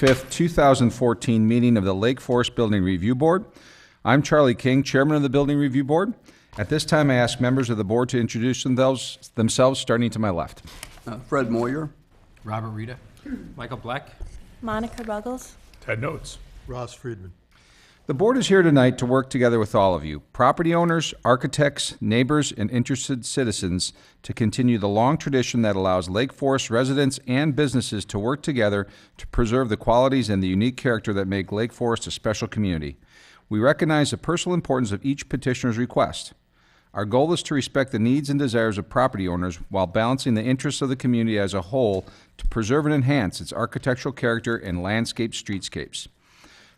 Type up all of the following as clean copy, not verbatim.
5th, 2014 meeting of the Lake Forest Building Review Board. I'm Charlie King, Chairman of the Building Review Board. At this time, I ask members of the board to introduce themselves, starting to my left. Fred Moyer. Robert Rita. Michael Black. Monica Ruggles. Ted Notes. Ross Friedman. The board is here tonight to work together with all of you, property owners, architects, neighbors, and interested citizens, to continue the long tradition that allows Lake Forest residents and businesses to work together to preserve the qualities and the unique character that make Lake Forest a special community. We recognize the personal importance of each petitioner's request. Our goal is to respect the needs and desires of property owners while balancing the interests of the community as a whole to preserve and enhance its architectural character and landscape streetscapes.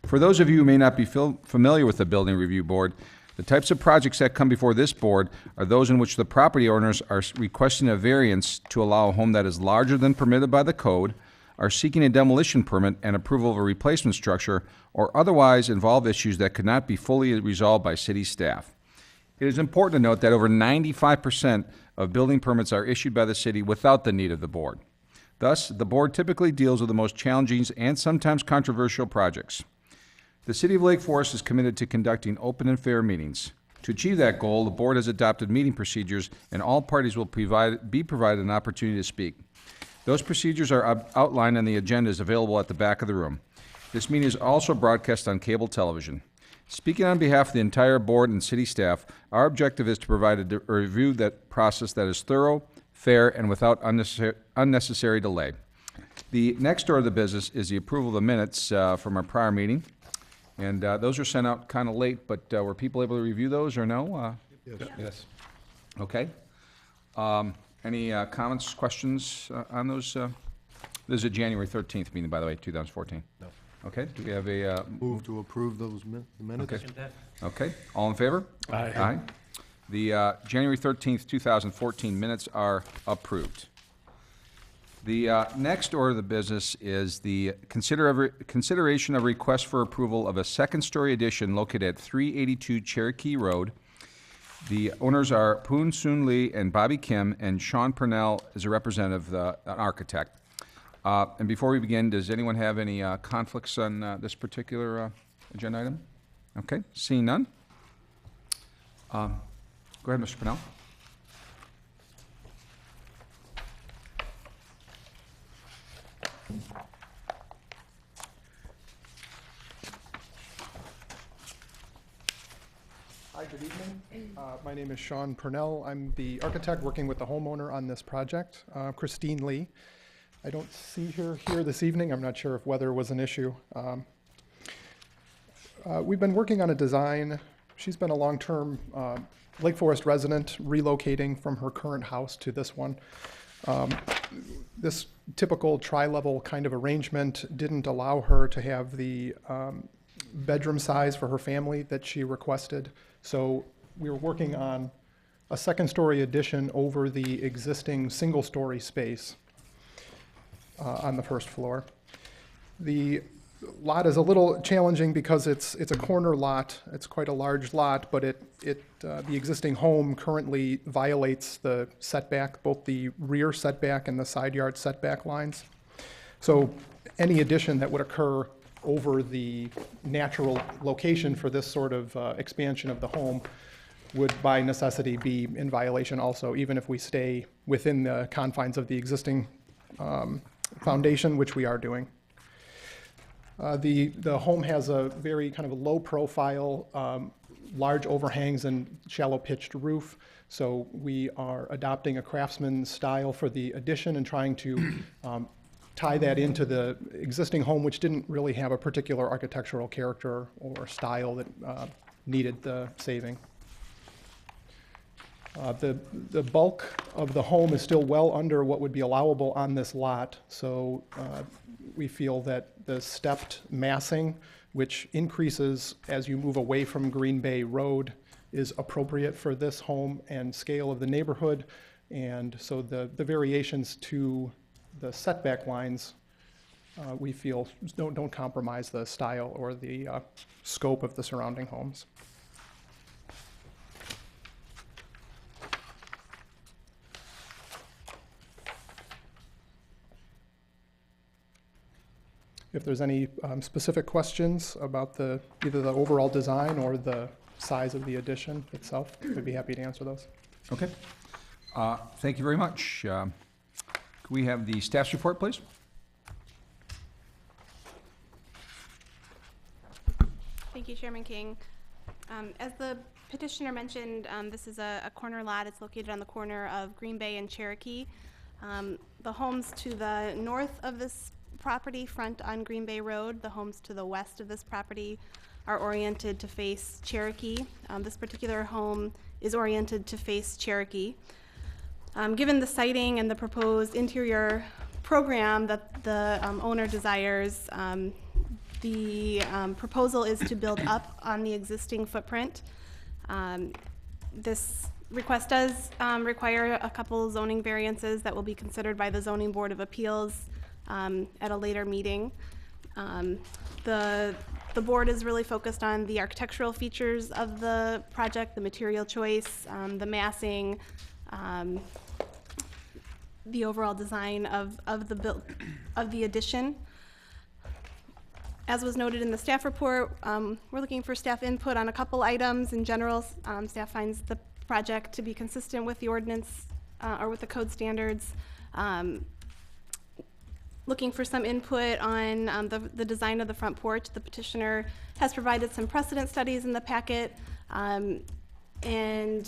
For those of you who may not be familiar with the Building Review Board, the types of projects that come before this board are those in which the property owners are requesting a variance to allow a home that is larger than permitted by the code, are seeking a demolition permit and approval of a replacement structure, or otherwise involve issues that could not be fully resolved by city staff. It is important to note that over 95% of building permits are issued by the city without the need of the board. Thus, the board typically deals with the most challenging and sometimes controversial projects. The City of Lake Forest is committed to conducting open and fair meetings. To achieve that goal, the board has adopted meeting procedures, and all parties will be provided an opportunity to speak. Those procedures are outlined on the agendas available at the back of the room. This meeting is also broadcast on cable television. Speaking on behalf of the entire board and city staff, our objective is to provide a review that process that is thorough, fair, and without unnecessary delay. The next order of the business is the approval of the minutes from our prior meeting. And those are sent out kind of late, but were people able to review those or no? Yes. Okay. Any comments, questions on those? This is a January 13th meeting, by the way, 2014. No. Okay. Do we have a Move to approve those minutes. Okay. Okay. All in favor? Aye. Aye. The January 13th, 2014 minutes are approved. The next order of the business is the consideration of request for approval of a second-story addition located at 382 Cherokee Road. The owners are Poon Soon Lee and Bobby Kim, and Sean Purnell is a representative, an architect. And before we begin, does anyone have any conflicts on this particular agenda item? Okay, seeing none. Go ahead, Mr. Purnell. Hi, good evening. My name is Sean Purnell. I'm the architect working with the homeowner on this project, Christine Lee. I don't see her here this evening. I'm not sure if weather was an issue. We've been working on a design. She's been a long-term Lake Forest resident, relocating from her current house to this one. This typical tri-level kind of arrangement didn't allow her to have the bedroom size for her family that she requested. So we were working on a second-story addition over the existing single-story space on the first floor. The lot is a little challenging because it's a corner lot. It's quite a large lot, but the existing home currently violates the setback, both the rear setback and the side yard setback lines. So any addition that would occur over the natural location for this sort of expansion of the home would by necessity be in violation also, even if we stay within the confines of the existing foundation, which we are doing. The home has a very kind of a low profile, large overhangs and shallow pitched roof. So we are adopting a craftsman style for the addition and trying to tie that into the existing home, which didn't really have a particular architectural character or style that needed the saving. The bulk of the home is still well under what would be allowable on this lot. So we feel that the stepped massing, which increases as you move away from Green Bay Road, is appropriate for this home and scale of the neighborhood. And so the variations to the setback lines, we feel don't compromise the style or the scope of the surrounding homes. if there's any specific questions about either the overall design or the size of the addition itself, I'd be happy to answer those. Okay. Thank you very much. Could we have the staff's report, please? Thank you, Chairman King. As the petitioner mentioned, this is a corner lot. It's located on the corner of Green Bay and Cherokee. The homes to the north of this property front on Green Bay Road. The homes to the west of this property are oriented to face Cherokee. This particular home is oriented to face Cherokee. Given the siting and the proposed interior program that the owner desires, the proposal is to build up on the existing footprint. This request does require a couple zoning variances that will be considered by the Zoning Board of Appeals at a later meeting. The board is really focused on the architectural features of the project, the material choice, the massing, the overall design of the addition. As was noted in the staff report, we're looking for staff input on a couple items. In general, staff finds the project to be consistent with the ordinance or with the code standards. Looking for some input on the design of the front porch. The petitioner has provided some precedent studies in the packet, and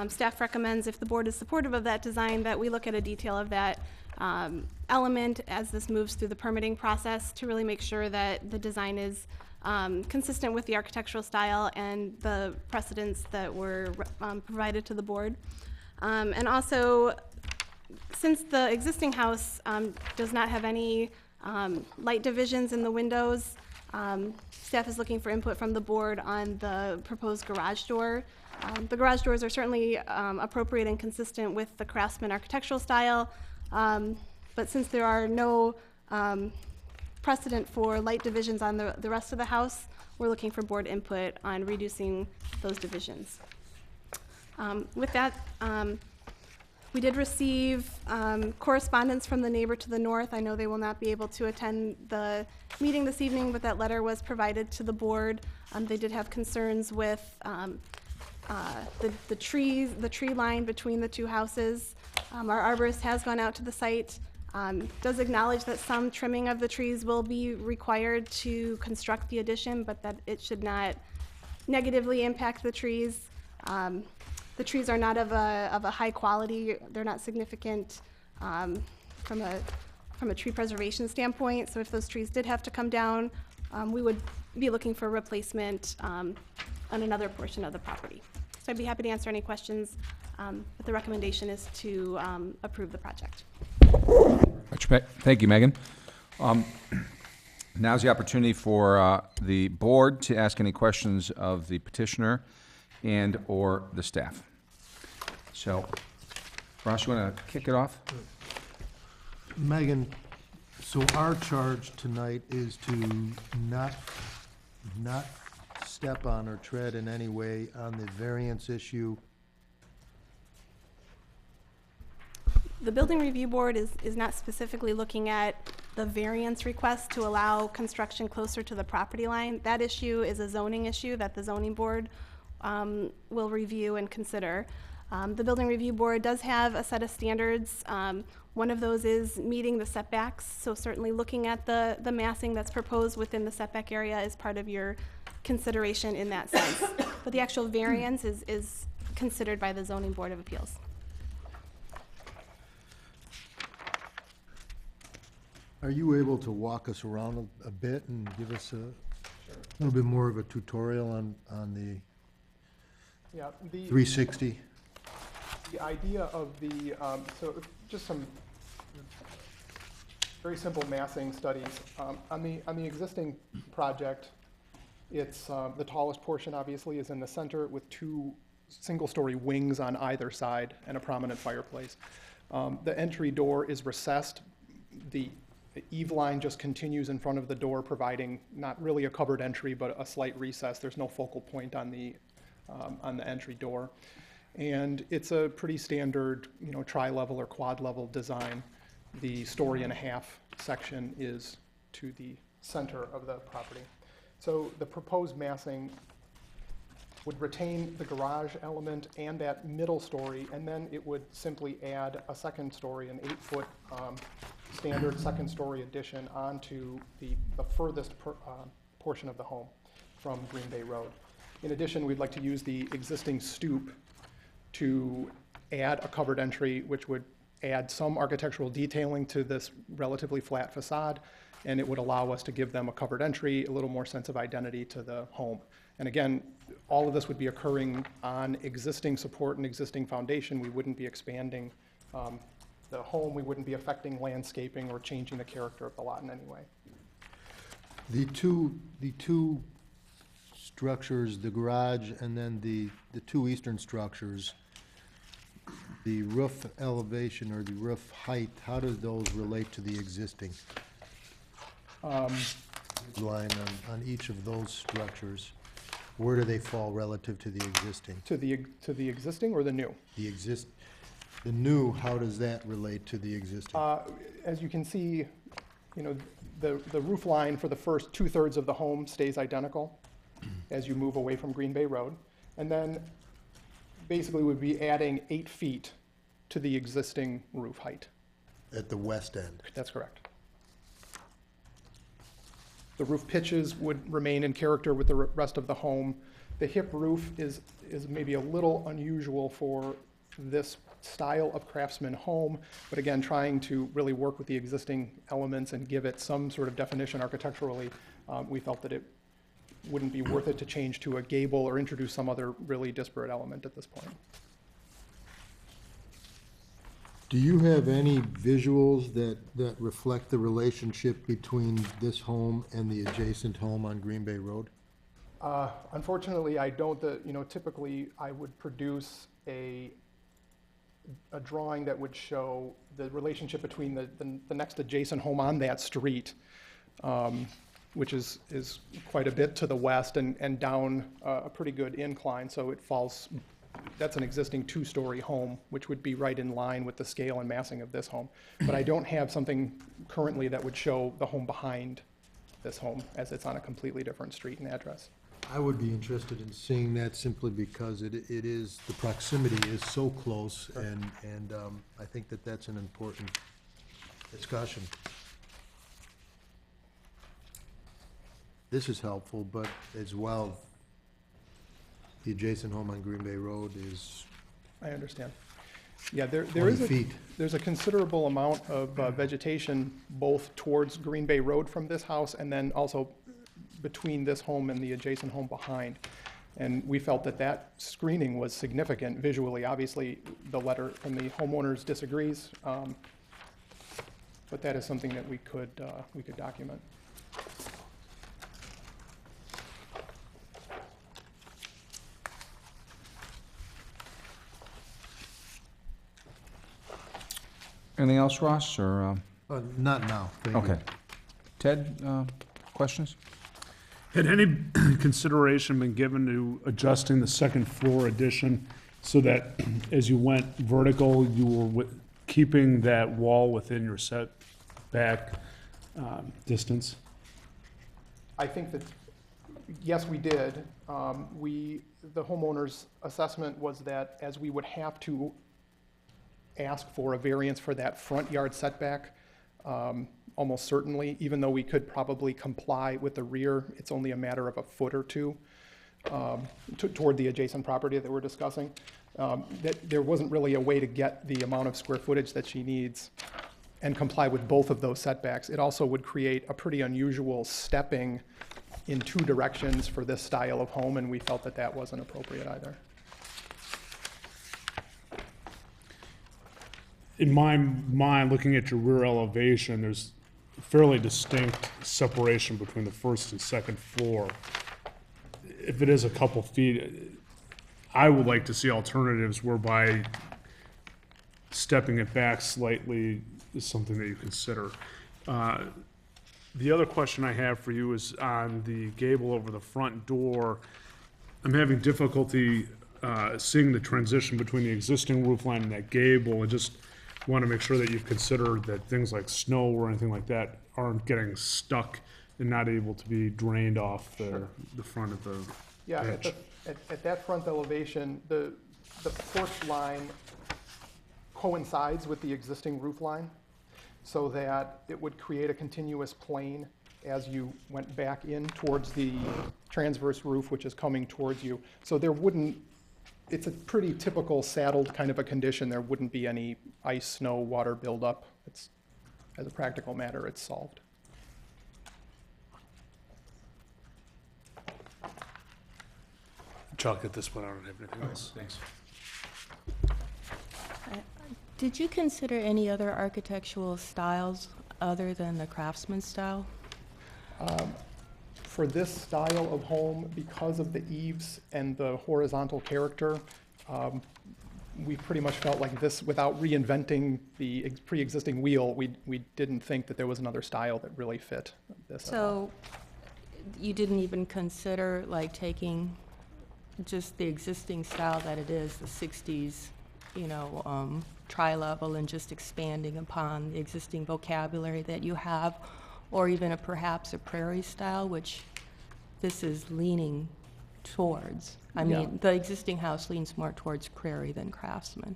staff recommends, if the board is supportive of that design, that we look at a detail of that element as this moves through the permitting process to really make sure that the design is consistent with the architectural style and the precedents that were provided to the board. And also, since the existing house does not have any light divisions in the windows, staff is looking for input from the board on the proposed garage door. The garage doors are certainly appropriate and consistent with the Craftsman architectural style, but since there are no precedent for light divisions on the rest of the house, we're looking for board input on reducing those divisions. With that, we did receive correspondence from the neighbor to the north. I know they will not be able to attend the meeting this evening, but that letter was provided to the board. They did have concerns with the trees, the tree line between the two houses. Our arborist has gone out to the site, does acknowledge that some trimming of the trees will be required to construct the addition, but that it should not negatively impact the trees. The trees are not of a high quality. They're not significant from a tree preservation standpoint. So if those trees did have to come down, we would be looking for replacement on another portion of the property. So I'd be happy to answer any questions, but the recommendation is to approve the project. Thank you, Megan. Now's the opportunity for the board to ask any questions of the petitioner and or the staff. So, Ross, you want to kick it off? Megan, so our charge tonight is to not step on or tread in any way on the variance issue. The Building Review Board is not specifically looking at the variance request to allow construction closer to the property line. That issue is a zoning issue that the Zoning Board will review and consider. The Building Review Board does have a set of standards. One of those is meeting the setbacks, so certainly looking at the massing that's proposed within the setback area is part of your consideration in that sense. But the actual variance is considered by the Zoning Board of Appeals. Are you able to walk us around a bit and give us a little bit more of a tutorial on the Yeah, 360? the idea of the, so just some very simple massing studies. On the existing project, it's, the tallest portion obviously is in the center with two single-story wings on either side and a prominent fireplace. The entry door is recessed. The eave line just continues in front of the door, providing not really a covered entry, but a slight recess. There's no focal point on the entry door. And it's a pretty standard, tri-level or quad-level design. The story and a half section is to the center of the property. So the proposed massing would retain the garage element and that middle story, and then it would simply add a second story, an 8-foot standard second story addition onto the furthest portion of the home from Green Bay Road. In addition, we'd like to use the existing stoop to add a covered entry, which would add some architectural detailing to this relatively flat facade, and it would allow us to give them a covered entry, a little more sense of identity to the home. And again, all of this would be occurring on existing support and existing foundation. We wouldn't be expanding the home. We wouldn't be affecting landscaping or changing the character of the lot in any way. The two structures, the garage and then the two eastern structures, the roof elevation or the roof height, how do those relate to the existing line on each of those structures? Where do they fall relative to the existing? To the existing or the new? The new, how does that relate to the existing? As you can see, you know, the roof line for the first 2/3 of the home stays identical as you move away from Green Bay Road. And then basically we'd be adding 8 feet to the existing roof height. At the west end? That's correct. The roof pitches would remain in character with the rest of the home. The hip roof is maybe a little unusual for this style of craftsman home, but again, trying to really work with the existing elements and give it some sort of definition architecturally, we felt that it wouldn't be worth it to change to a gable or introduce some other really disparate element at this point. Do you have any visuals that reflect the relationship between this home and the adjacent home on Green Bay Road? Unfortunately, I don't. Typically I would produce a drawing that would show the relationship between the next adjacent home on that street, which is quite a bit to the west and down a pretty good incline, so it falls. That's an existing 2-story home, which would be right in line with the scale and massing of this home. But I don't have something currently that would show the home behind this home, as it's on a completely different street and address. I would be interested in seeing that simply because it is, the proximity is so close, and I think that that's an important discussion. This is helpful, but as well, the adjacent home on Green Bay Road is I understand. Yeah, there 20 is feet. there's a considerable amount of vegetation both towards Green Bay Road from this house and then also between this home and the adjacent home behind. And we felt that screening was significant visually. Obviously, the letter from the homeowners disagrees, but that is something that we could document. Anything else, Ross, or, not now, thank you. okay. Ted, questions? Had any consideration been given to adjusting the second floor addition so that as you went vertical, you were keeping that wall within your setback distance? I think that, yes, we did. The homeowner's assessment was that as we would have to ask for a variance for that front yard setback, almost certainly, even though we could probably comply with the rear, it's only a matter of a foot or two toward the adjacent property that we're discussing. That there wasn't really a way to get the amount of square footage that she needs and comply with both of those setbacks. It also would create a pretty unusual stepping in 2 directions for this style of home, and we felt that that wasn't appropriate either. In my mind, looking at your rear elevation, there's a fairly distinct separation between the first and second floor. If it is a couple feet, I would like to see alternatives whereby stepping it back slightly is something that you consider. The other question I have for you is on the gable over the front door. I'm having difficulty seeing the transition between the existing roof line and that gable, and just want to make sure that you've considered that things like snow or anything like that aren't getting stuck and not able to be drained off the front of the Yeah, pitch. at that front elevation, the porch line coincides with the existing roof line, so that it would create a continuous plane as you went back in towards the transverse roof, which is coming towards you. So there wouldn't, it's a pretty typical saddled kind of a condition. There wouldn't be any ice, snow, water buildup. It's, as a practical matter, it's solved. Chuck, at this point, I don't have anything else. Thanks. Did you consider any other architectural styles other than the craftsman style? For this style of home, because of the eaves and the horizontal character, we pretty much felt like this, without reinventing the pre-existing wheel, we didn't think that there was another style that really fit this. So you didn't even consider like taking just the existing style that it is, the 60s, you know, tri-level, and just expanding upon the existing vocabulary that you have, or even perhaps a prairie style, which this is leaning towards. I Yeah. mean, the existing house leans more towards prairie than craftsman.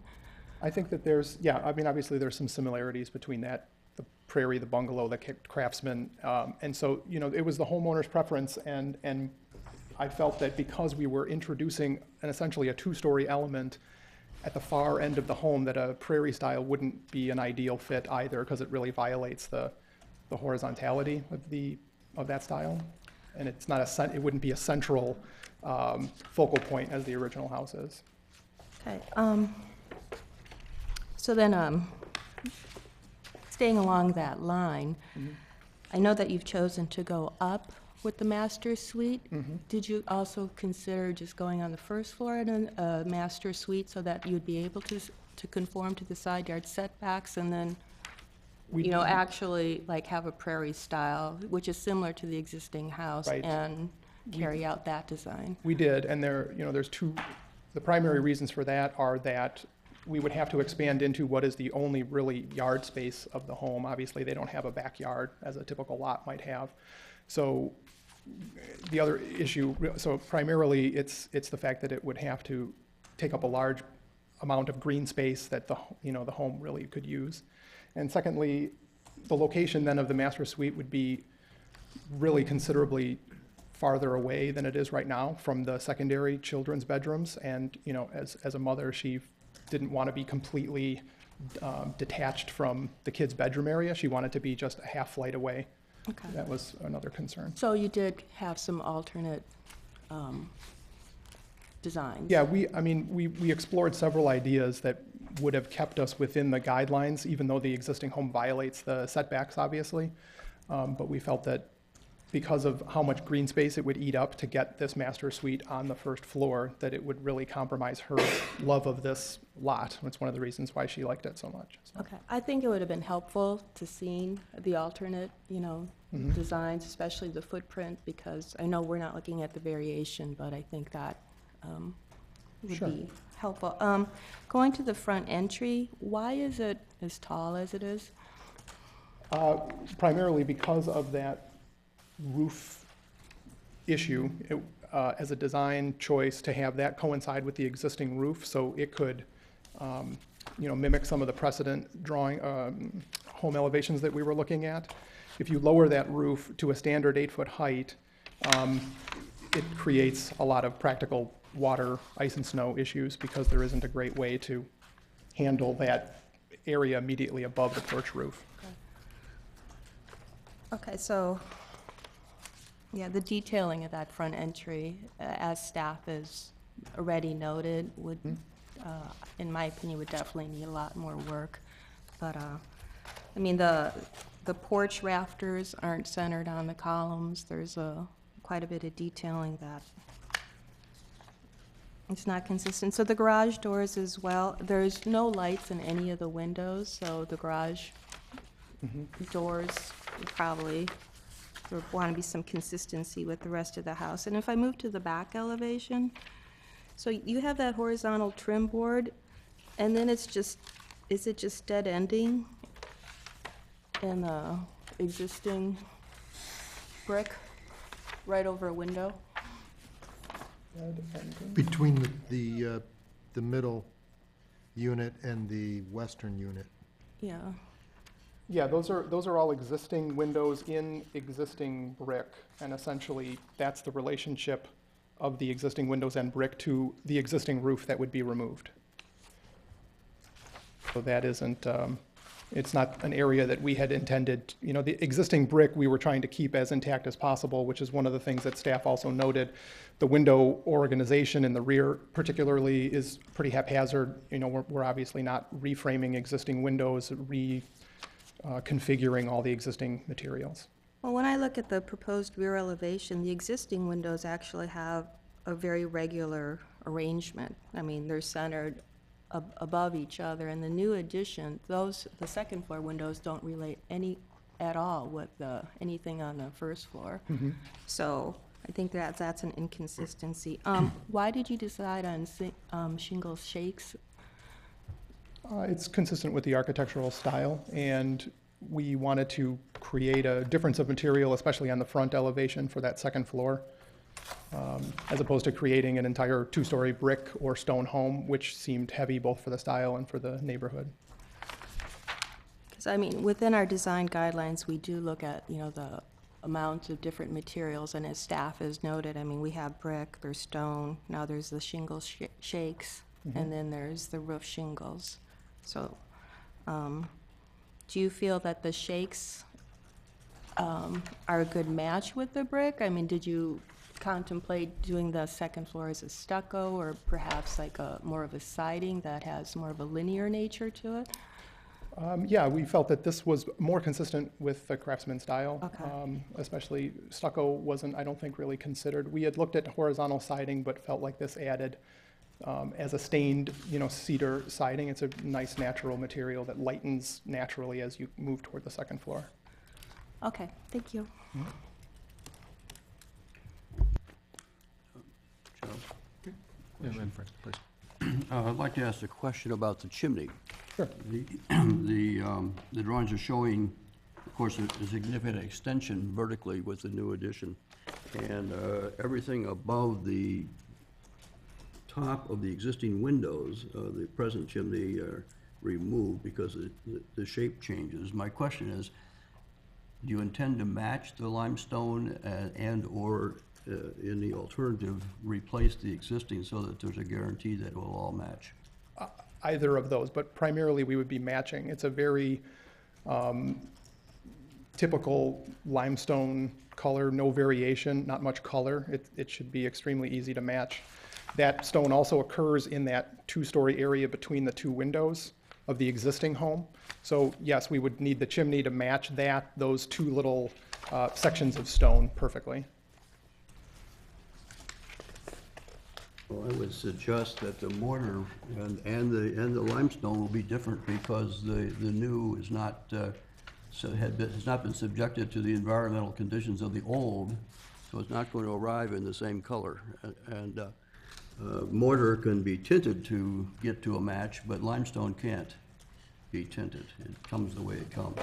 I think that there's, yeah, I mean, obviously there's some similarities between that, the prairie, the bungalow, the craftsman. And so, you know, it was the homeowner's preference, and I felt that because we were introducing essentially a two-story element at the far end of the home, that a prairie style wouldn't be an ideal fit either, because it really violates the horizontality of that style. And it's not it wouldn't be a central focal point as the original house is. Okay, so then, staying along that line, I know that you've chosen to go up with the master suite. Did you also consider just going on the first floor in a master suite so that you'd be able to conform to the side yard setbacks, and then, you know, actually like have a prairie style, which is similar to the existing house, Right. and carry out that design? We did, and there's the primary reasons for that are that we would have to expand into what is the only really yard space of the home. Obviously, they don't have a backyard as a typical lot might have. So the other issue, so primarily it's the fact that it would have to take up a large amount of green space that the home really could use. And secondly, the location then of the master suite would be really considerably farther away than it is right now from the secondary children's bedrooms. And, you know, as a mother, she didn't want to be completely detached from the kids' bedroom area. She wanted to be just a half flight away. Okay. That was another concern. So you did have some alternate designs? Yeah, we explored several ideas that would have kept us within the guidelines, even though the existing home violates the setbacks, obviously. But we felt that because of how much green space it would eat up to get this master suite on the first floor, that it would really compromise her love of this lot. It's one of the reasons why she liked it so much. So. Okay, I think it would have been helpful to see the alternate, you know, designs, especially the footprint, because I know we're not looking at the variation, but I think that would Sure. be helpful. Going to the front entry, why is it as tall as it is? Primarily because of that roof issue, as a design choice to have that coincide with the existing roof, so it could, you know, mimic some of the precedent drawing home elevations that we were looking at. If you lower that roof to a standard 8-foot height, it creates a lot of practical water, ice and snow issues, because there isn't a great way to handle that area immediately above the porch roof. Okay, so, yeah, the detailing of that front entry, as staff has already noted, would, in my opinion, would definitely need a lot more work. But, I mean, the porch rafters aren't centered on the columns. There's quite a bit of detailing that it's not consistent. So the garage doors as well, there's no lights in any of the windows, so the garage doors would probably, there would want to be some consistency with the rest of the house. And if I move to the back elevation, so you have that horizontal trim board, and then it's just, is it just dead ending in the existing brick right over a window? Between the middle unit and the western unit. Yeah. Yeah, those are all existing windows in existing brick, and essentially, that's the relationship of the existing windows and brick to the existing roof that would be removed. So that isn't, it's not an area that we had intended, you know, the existing brick we were trying to keep as intact as possible, which is one of the things that staff also noted. The window organization in the rear particularly is pretty haphazard. You know, we're obviously not reframing existing windows, configuring all the existing materials. Well, when I look at the proposed rear elevation, the existing windows actually have a very regular arrangement. I mean, they're centered above each other, and the new addition, the second floor windows don't relate at all with anything on the first floor. So I think that's an inconsistency. Why did you decide on shingle shakes? It's consistent with the architectural style, and we wanted to create a difference of material, especially on the front elevation for that second floor, as opposed to creating an entire two-story brick or stone home, which seemed heavy both for the style and for the neighborhood. Because, I mean, within our design guidelines, we do look at, you know, the amounts of different materials, and as staff has noted, I mean, we have brick, there's stone, now there's the shingle shakes, and then there's the roof shingles. So, do you feel that the shakes are a good match with the brick? I mean, did you contemplate doing the second floor as a stucco, or perhaps like more of a siding that has more of a linear nature to it? Yeah, we felt that this was more consistent with the Craftsman style. Okay. Especially stucco wasn't, I don't think, really considered. We had looked at horizontal siding, but felt like this added, as a stained, you know, cedar siding. It's a nice natural material that lightens naturally as you move toward the second floor. Okay, thank you. I'd like to ask a question about the chimney. Sure. The drawings are showing, of course, a significant extension vertically with the new addition. And everything above the top of the existing windows, the present chimney, are removed because the shape changes. My question is, do you intend to match the limestone and/or, in the alternative, replace the existing so that there's a guarantee that it will all match? Either of those, but primarily we would be matching. It's a very typical limestone color, no variation, not much color. It should be extremely easy to match. That stone also occurs in that two-story area between the two windows of the existing home. So yes, we would need the chimney to match those two little sections of stone perfectly. Well, I would suggest that the mortar and the limestone will be different because the new is not, has not been subjected to the environmental conditions of the old, so it's not going to arrive in the same color. And mortar can be tinted to get to a match, but limestone can't be tinted. It comes the way it comes.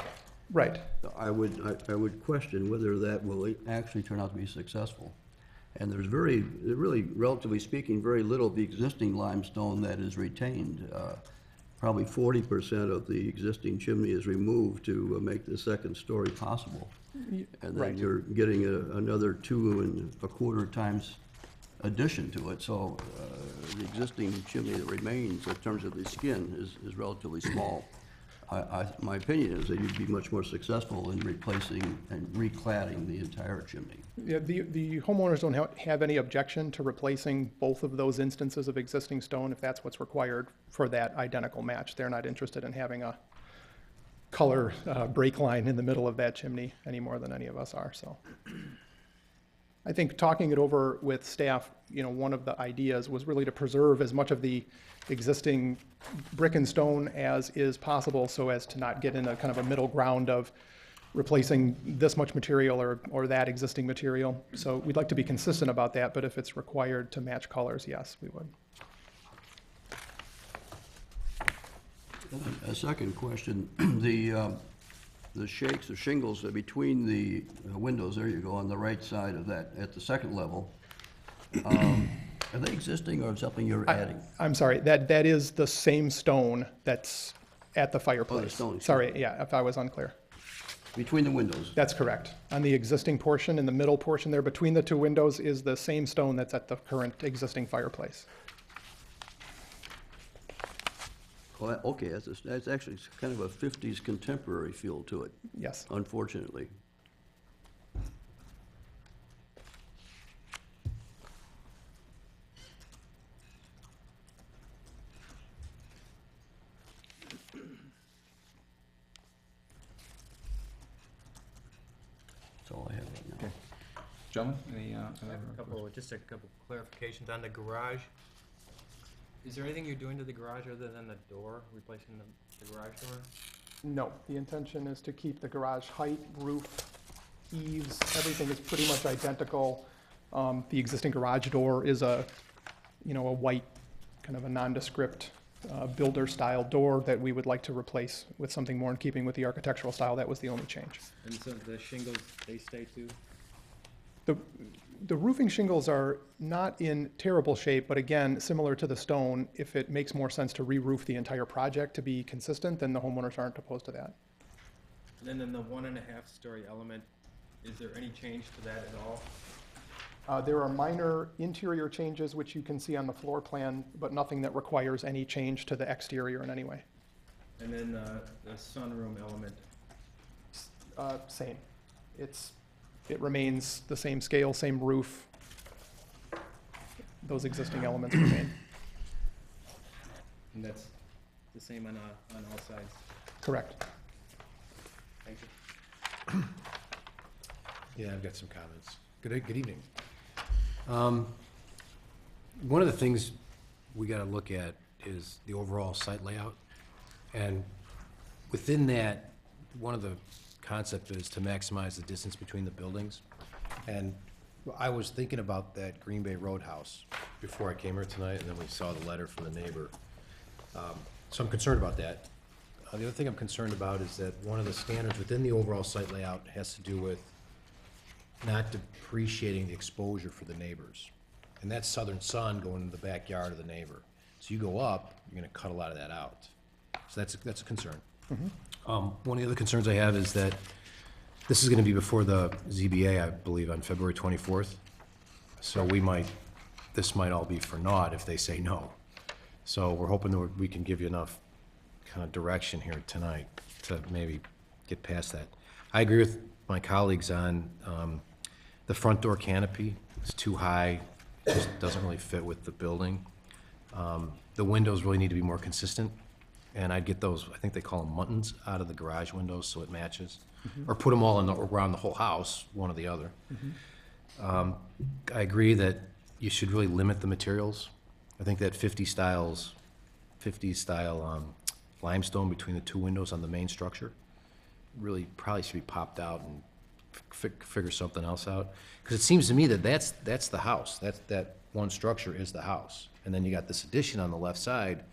Right. I would question whether that will actually turn out to be successful. And there's really, relatively speaking, very little of the existing limestone that is retained. Probably 40% of the existing chimney is removed to make the second story possible. And then Right. you're getting another 2 1/4 times addition to it. So the existing chimney that remains in terms of the skin is relatively small. My opinion is that you'd be much more successful in replacing and recladding the entire chimney. Yeah, the homeowners don't have any objection to replacing both of those instances of existing stone if that's what's required for that identical match. They're not interested in having a color break line in the middle of that chimney any more than any of us are, so. I think talking it over with staff, you know, one of the ideas was really to preserve as much of the existing brick and stone as is possible so as to not get in a kind of a middle ground of replacing this much material or that existing material. So we'd like to be consistent about that, but if it's required to match colors, yes, we would. A second question, the shakes, the shingles are between the windows, there you go, on the right side of that, at the second level. Are they existing or something you're adding? I'm sorry, that is the same stone that's at the fireplace. stone, sure. Sorry, yeah, if I was unclear. Between the windows? That's correct. On the existing portion, in the middle portion there, between the two windows, is the same stone that's at the current existing fireplace. Well, okay, that's actually kind of a 50s contemporary feel to it, Yes. unfortunately. That's all I have right now. Gentlemen, any, Just a couple clarifications on the garage. Is there anything you're doing to the garage other than the door, replacing the garage door? No, the intention is to keep the garage height, roof, eaves, everything is pretty much identical. The existing garage door is a white, kind of a nondescript, builder-style door that we would like to replace with something more in keeping with the architectural style. That was the only change. And so the shingles, they stay too? The roofing shingles are not in terrible shape, but again, similar to the stone, if it makes more sense to re-roof the entire project to be consistent, then the homeowners aren't opposed to that. And then in the 1.5-story element, is there any change to that at all? There are minor interior changes which you can see on the floor plan, but nothing that requires any change to the exterior in any way. And then the sunroom element, Same. It remains the same scale, same roof. Those existing elements remain. and that's the same on all sides? Correct. Thank you. Yeah, I've got some comments. Good evening. One of the things we gotta look at is the overall site layout. And within that, one of the concept is to maximize the distance between the buildings. And I was thinking about that Green Bay Roadhouse before I came here tonight, and then we saw the letter from the neighbor. So I'm concerned about that. The other thing I'm concerned about is that one of the standards within the overall site layout has to do with not depreciating the exposure for the neighbors. And that's southern sun going into the backyard of the neighbor. So you go up, you're gonna cut a lot of that out. So that's a concern. One of the other concerns I have is that this is gonna be before the ZBA, I believe, on February 24th. So this might all be for naught if they say no. So we're hoping that we can give you enough kind of direction here tonight to maybe get past that. I agree with my colleagues on the front door canopy. It's too high, just doesn't really fit with the building. The windows really need to be more consistent, and I'd get those, I think they call them muttons, out of the garage windows so it matches. Or put them all around the whole house, one or the other. I agree that you should really limit the materials. I think that 50s style limestone between the two windows on the main structure really probably should be popped out and figure something else out. Because it seems to me that that's the house. That one structure is the house. And then you got this addition on the left side,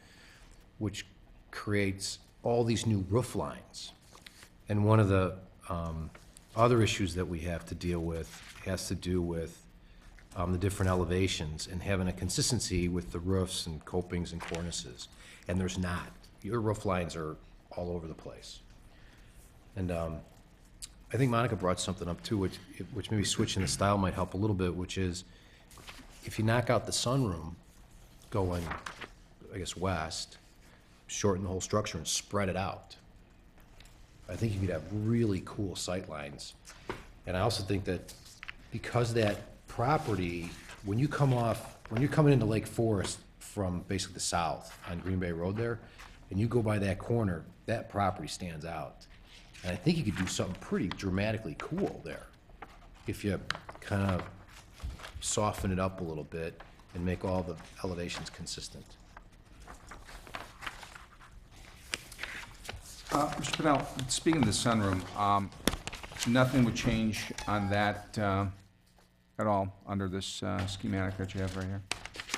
which creates all these new roof lines. And one of the other issues that we have to deal with has to do with the different elevations and having a consistency with the roofs and copings and cornices. And there's not. Your roof lines are all over the place. And I think Monica brought something up too, which maybe switching the style might help a little bit, which is if you knock out the sunroom going, I guess, west, shorten the whole structure and spread it out, I think you could have really cool sight lines. And I also think that because that property, when you're coming into Lake Forest from basically the south on Green Bay Road there, and you go by that corner, that property stands out. And I think you could do something pretty dramatically cool there if you kind of soften it up a little bit and make all the elevations consistent. Mr. Pennell, speaking of the sunroom, nothing would change on that at all under this schematic that you have right here?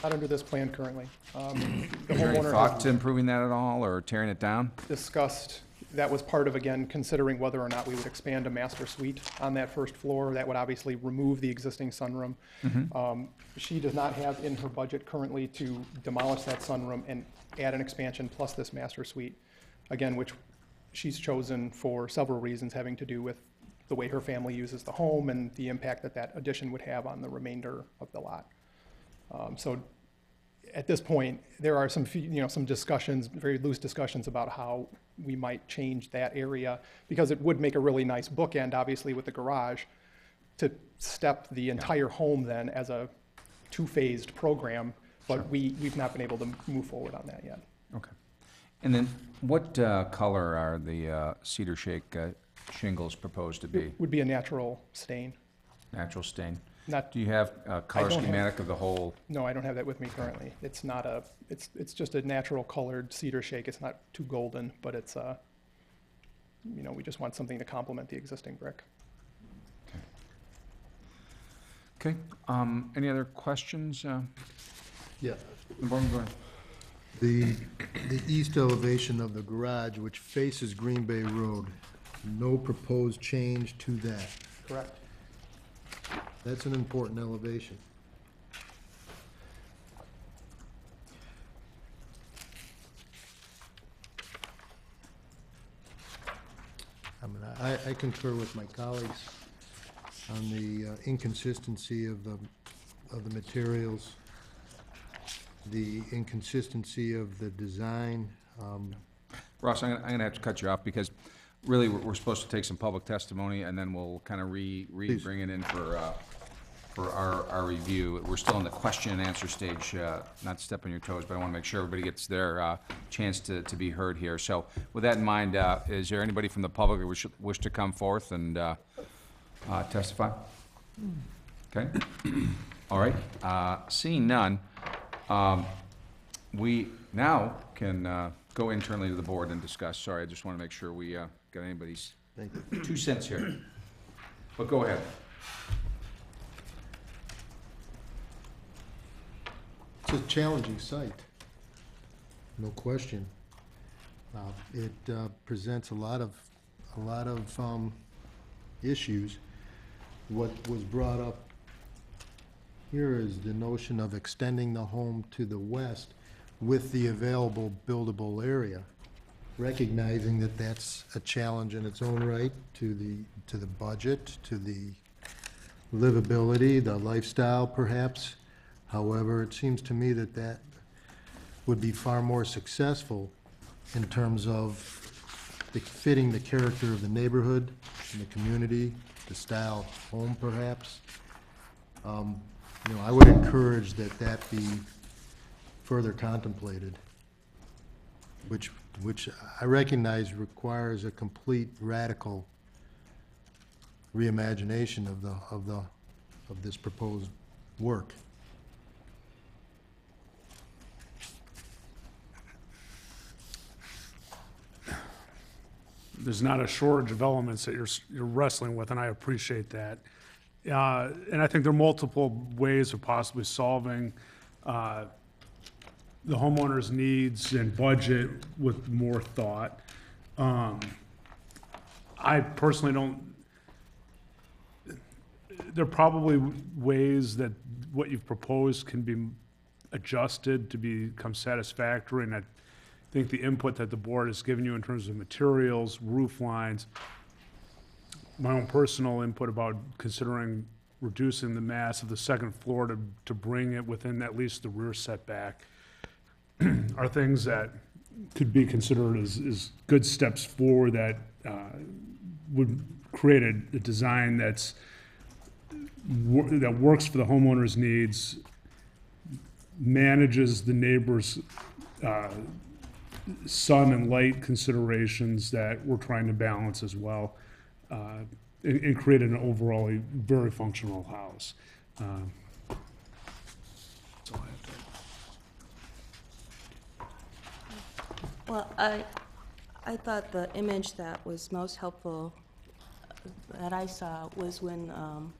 Not under this plan currently. The Is there any homeowner thought has to improving that at all, or tearing it down? discussed that was part of, again, considering whether or not we would expand a master suite on that first floor. That would obviously remove the existing sunroom. She does not have in her budget currently to demolish that sunroom and add an expansion plus this master suite, again, which she's chosen for several reasons having to do with the way her family uses the home and the impact that that addition would have on the remainder of the lot. So at this point, there are some, some discussions, very loose discussions about how we might change that area, because it would make a really nice bookend, obviously, with the garage, to step the entire home then as a two-phased program, but we've not been able to move forward on that yet. Okay. And then what color are the cedar shake shingles proposed to be? Would be a natural stain. Natural stain? Not, Do you have a color don't have- schematic of the whole? no, I don't have that with me currently. It's not a, it's just a natural colored cedar shake. It's not too golden, but it's, we just want something to complement the existing brick. Okay. Any other questions? Yeah. Go ahead. The east elevation of the garage, which faces Green Bay Road, no proposed change to that. Correct. That's an important elevation. I mean, I concur with my colleagues on the inconsistency of the materials, the inconsistency of the design. Ross, I'm gonna have to cut you off because really we're supposed to take some public testimony and then we'll kind of Please. bring it in for our review. We're still in the question and answer stage, not to step on your toes, but I want to make sure everybody gets their chance to be heard here. So with that in mind, is there anybody from the public who wish to come forth and testify? Okay. All right. Seeing none, we now can go internally to the board and discuss. Sorry, I just want to make sure we got anybody's Thank you. 2 cents here. But go ahead. It's a challenging site, no question. It presents a lot of issues. What was brought up here is the notion of extending the home to the west with the available buildable area, recognizing that that's a challenge in its own right to the budget, to the livability, the lifestyle perhaps. However, it seems to me that that would be far more successful in terms of fitting the character of the neighborhood and the community, the style home perhaps. I would encourage that be further contemplated, which I recognize requires a complete radical reimagination of this proposed work. There's not a shortage of elements that you're wrestling with, and I appreciate that. And I think there are multiple ways of possibly solving the homeowner's needs and budget with more thought. I personally don't, there are probably ways that what you've proposed can be adjusted to become satisfactory, and I think the input that the board has given you in terms of materials, roof lines, my own personal input about considering reducing the mass of the second floor to bring it within at least the rear setback are things that could be considered as good steps forward that would create a design that works for the homeowner's needs, manages the neighbor's sun and light considerations that we're trying to balance as well, and create an overall very functional house. That's all I have to. Well, I thought the image that was most helpful that I saw was when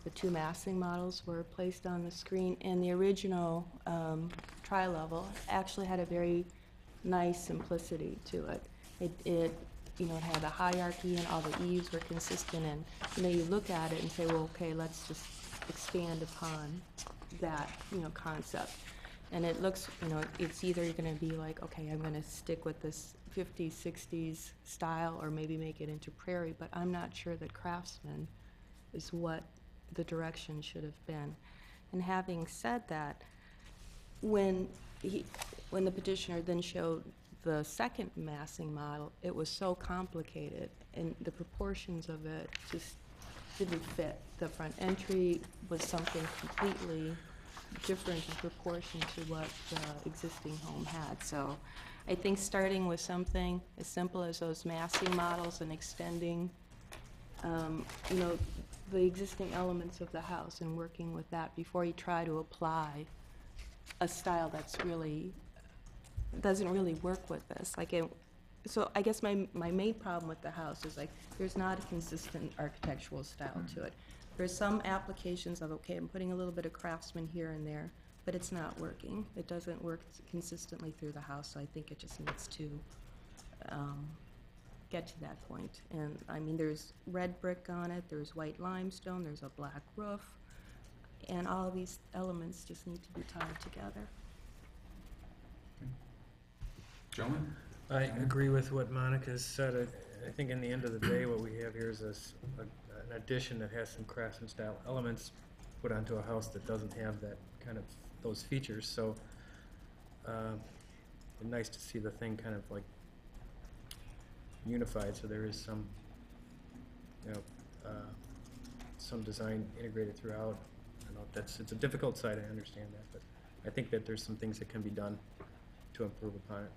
the two massing models were placed on the screen, and the original tri-level actually had a very nice simplicity to it. It you know, it had a hierarchy and all the eaves were consistent, and, you know, you look at it and say, well, okay, let's just expand upon that, you know, concept. And it looks, you know, it's either you're gonna be like, okay, I'm gonna stick with this 50s, 60s style, or maybe make it into prairie, but I'm not sure that Craftsman is what the direction should have been. And having said that, when the petitioner then showed the second massing model, it was so complicated, and the proportions of it just didn't fit. The front entry was something completely different in proportion to what the existing home had. So I think starting with something as simple as those massing models and extending, you know, the existing elements of the house and working with that before you try to apply a style that's really, doesn't really work with this. Like so I guess my main problem with the house is like, there's not a consistent architectural style to it. There's some applications of, okay, I'm putting a little bit of Craftsman here and there, but it's not working. It doesn't work consistently through the house, so I think it just needs to get to that point. And I mean, there's red brick on it, there's white limestone, there's a black roof, and all of these elements just need to be tied together. Gentlemen? I agree with what Monica's said. I think in the end of the day, what we have here is an addition that has some Craftsman style elements put onto a house that doesn't have that kind of, those features. So it's nice to see the thing kind of like unified, so there is some, you know, some design integrated throughout. I know it's a difficult side, I understand that, but I think that there's some things that can be done to improve upon it.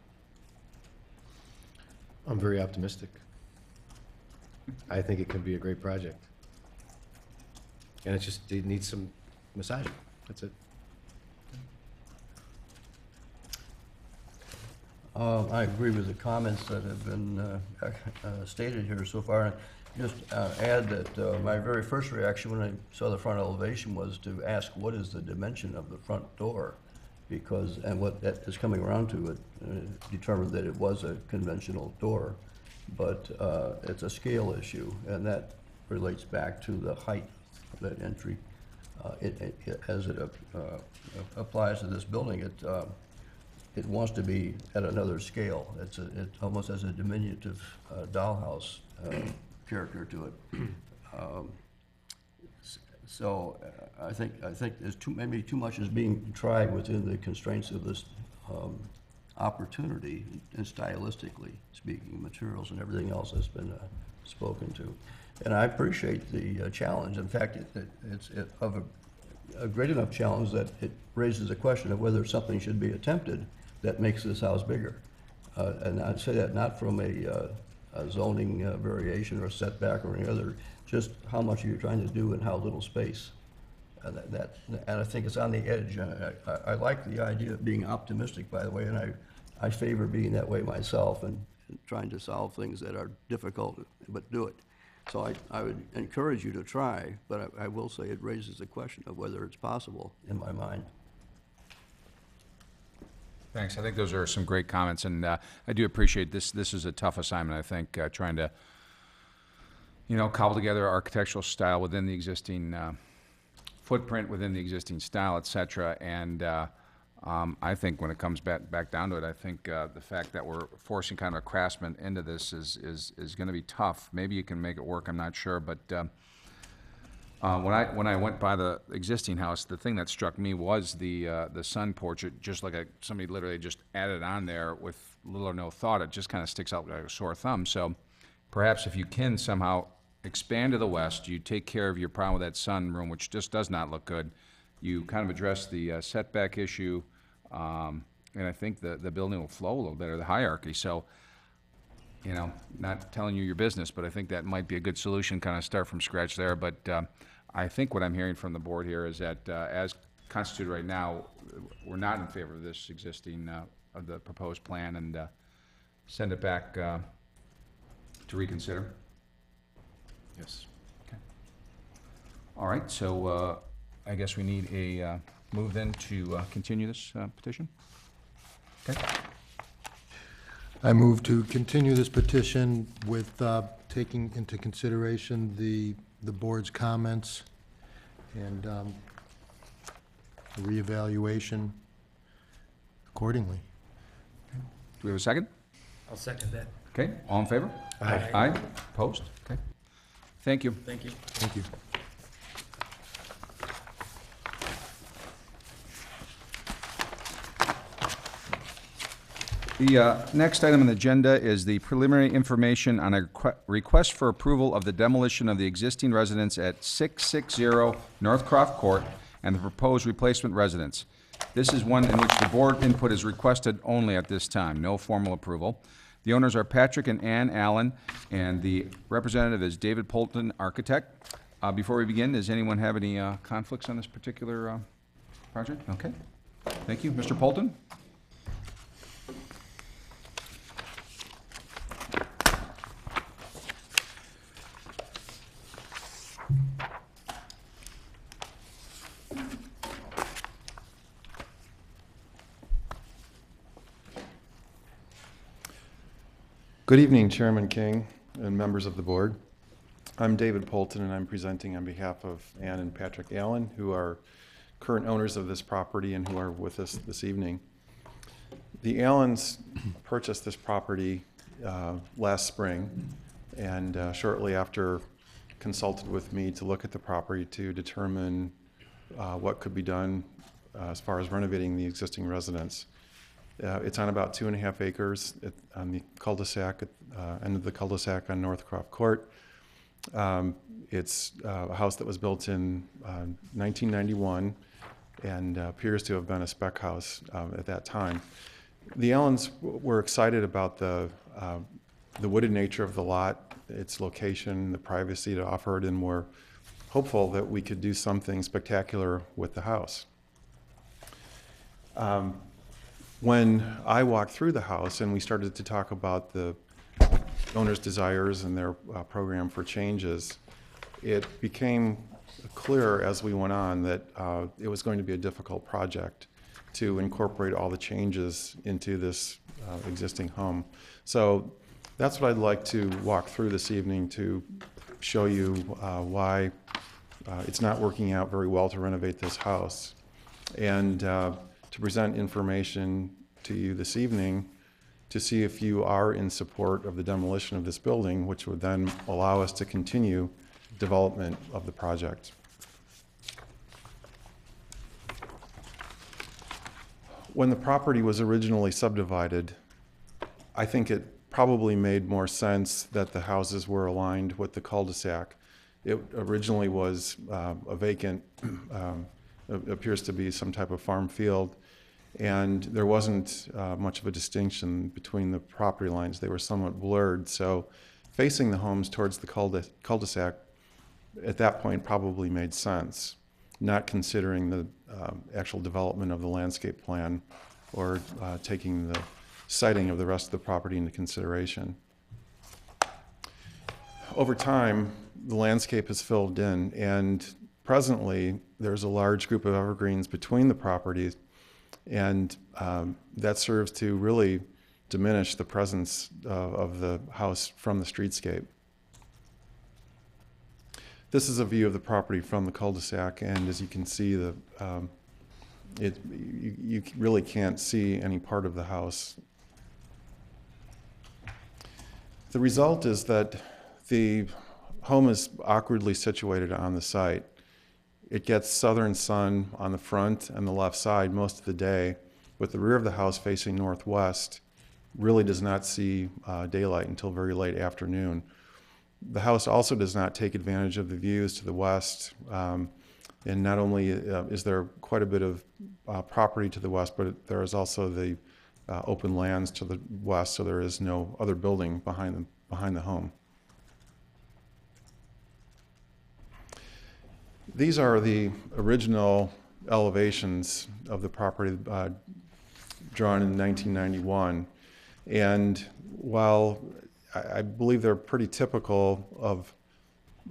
I'm very optimistic. I think it can be a great project. And it needs some massaging, that's it. I agree with the comments that have been stated here so far. Just add that my very first reaction when I saw the front elevation was to ask what is the dimension of the front door, because, and what that is coming around to, it determined that it was a conventional door, but it's a scale issue, and that relates back to the height of that entry. As it applies to this building, it wants to be at another scale. It almost has a diminutive dollhouse character to it. So I think there's maybe too much is being tried within the constraints of this opportunity, and stylistically speaking, materials and everything else that's been spoken to. And I appreciate the challenge. In fact, it's of a great enough challenge that it raises a question of whether something should be attempted that makes this house bigger. And I'd say that not from a zoning variation or setback or any other, just how much are you trying to do in how little space. And I think it's on the edge. I like the idea of being optimistic, by the way, and I favor being that way myself and trying to solve things that are difficult, but do it. So I would encourage you to try, but I will say it raises the question of whether it's possible in my mind. Thanks. I think those are some great comments, and I do appreciate this. This is a tough assignment, I think, trying to, you know, cobble together architectural style within the existing footprint, within the existing style, et cetera. And I think when it comes back down to it, I think the fact that we're forcing kind of a Craftsman into this is going to be tough. Maybe you can make it work, I'm not sure, but when I went by the existing house, the thing that struck me was the sun porch. It just like somebody literally just added on there with little or no thought. It just kind of sticks out like a sore thumb. So perhaps if you can somehow expand to the west, you take care of your problem with that sun room, which just does not look good. You kind of address the setback issue, and I think the building will flow a little better, the hierarchy. So, you know, not telling you your business, but I think that might be a good solution, kind of start from scratch there. But I think what I'm hearing from the board here is that as constituted right now, we're not in favor of this existing, of the proposed plan, and send it back to reconsider. Yes. Okay. All right, so I guess we need a move then to continue this petition. Okay. I move to continue this petition with taking into consideration the board's comments and reevaluation accordingly. Do we have a second? I'll second that. Okay, all in favor? Aye. Aye, opposed? Okay. Thank you. Thank you. Thank you. The next item on the agenda is the preliminary information on a request for approval of the demolition of the existing residence at 660 Northcroft Court and the proposed replacement residence. This is one in which the board input is requested only at this time, no formal approval. The owners are Patrick and Ann Allen, and the representative is David Polton, architect. Before we begin, does anyone have any conflicts on this particular project? Okay, thank you. Mr. Polton? Good evening, Chairman King and members of the board. I'm David Polton, and I'm presenting on behalf of Ann and Patrick Allen, who are current owners of this property and who are with us this evening. The Allens purchased this property last spring, and shortly after consulted with me to look at the property to determine what could be done as far as renovating the existing residence. It's on about 2.5 acres on the cul-de-sac, end of the cul-de-sac on Northcroft Court. It's a house that was built in 1991 and appears to have been a spec house at that time. The Allens were excited about the wooded nature of the lot, its location, the privacy to offer it, and were hopeful that we could do something spectacular with the house. When I walked through the house and we started to talk about the owner's desires and their program for changes, it became clear as we went on that it was going to be a difficult project to incorporate all the changes into this existing home. So that's what I'd like to walk through this evening to show you why it's not working out very well to renovate this house. And to present information to you this evening to see if you are in support of the demolition of this building, which would then allow us to continue development of the project. When the property was originally subdivided, I think it probably made more sense that the houses were aligned with the cul-de-sac. It originally was a vacant, appears to be some type of farm field, and there wasn't much of a distinction between the property lines. They were somewhat blurred, so facing the homes towards the cul-de-sac at that point probably made sense, not considering the actual development of the landscape plan or taking the siting of the rest of the property into consideration. Over time, the landscape has filled in, and presently there's a large group of evergreens between the properties, and that serves to really diminish the presence of the house from the streetscape. This is a view of the property from the cul-de-sac, and as you can see, you really can't see any part of the house. The result is that the home is awkwardly situated on the site. It gets southern sun on the front and the left side most of the day, with the rear of the house facing northwest. Really does not see daylight until very late afternoon. The house also does not take advantage of the views to the west, and not only is there quite a bit of property to the west, but there is also the open lands to the west, so there is no other building behind the home. These are the original elevations of the property drawn in 1991, and while I believe they're pretty typical of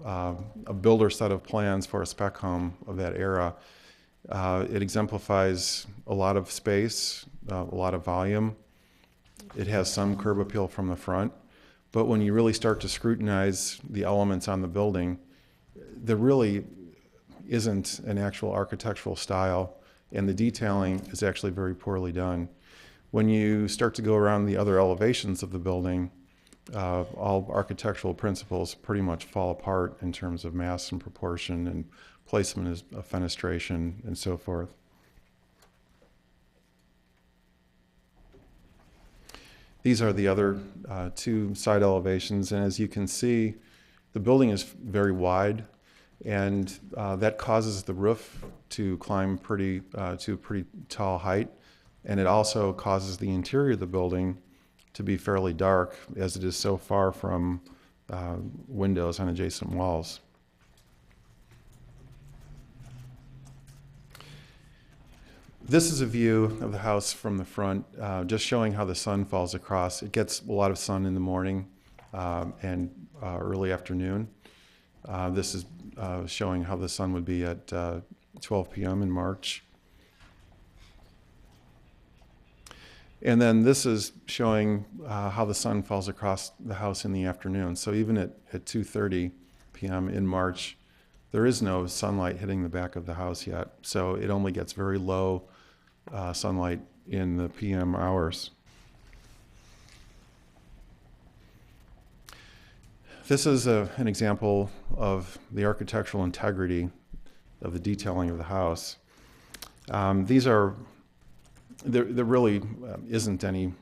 a builder set of plans for a spec home of that era, it exemplifies a lot of space, a lot of volume, It has some curb appeal from the front, but when you really start to scrutinize the elements on the building, there really isn't an actual architectural style, and the detailing is actually very poorly done. When you start to go around the other elevations of the building, all architectural principles pretty much fall apart in terms of mass and proportion and placement of fenestration and so forth. These are the other two side elevations, and as you can see, the building is very wide, and that causes the roof to climb to a pretty tall height, and it also causes the interior of the building to be fairly dark, as it is so far from windows on adjacent walls. This is a view of the house from the front, just showing how the sun falls across. It gets a lot of sun in the morning and early afternoon. This is showing how the sun would be at 12 p.m. in March. And then this is showing how the sun falls across the house in the afternoon. So even at 2:30 p.m. in March, there is no sunlight hitting the back of the house yet. So it only gets very low sunlight in the PM hours. This is an example of the architectural integrity of the detailing of the house. There really isn't any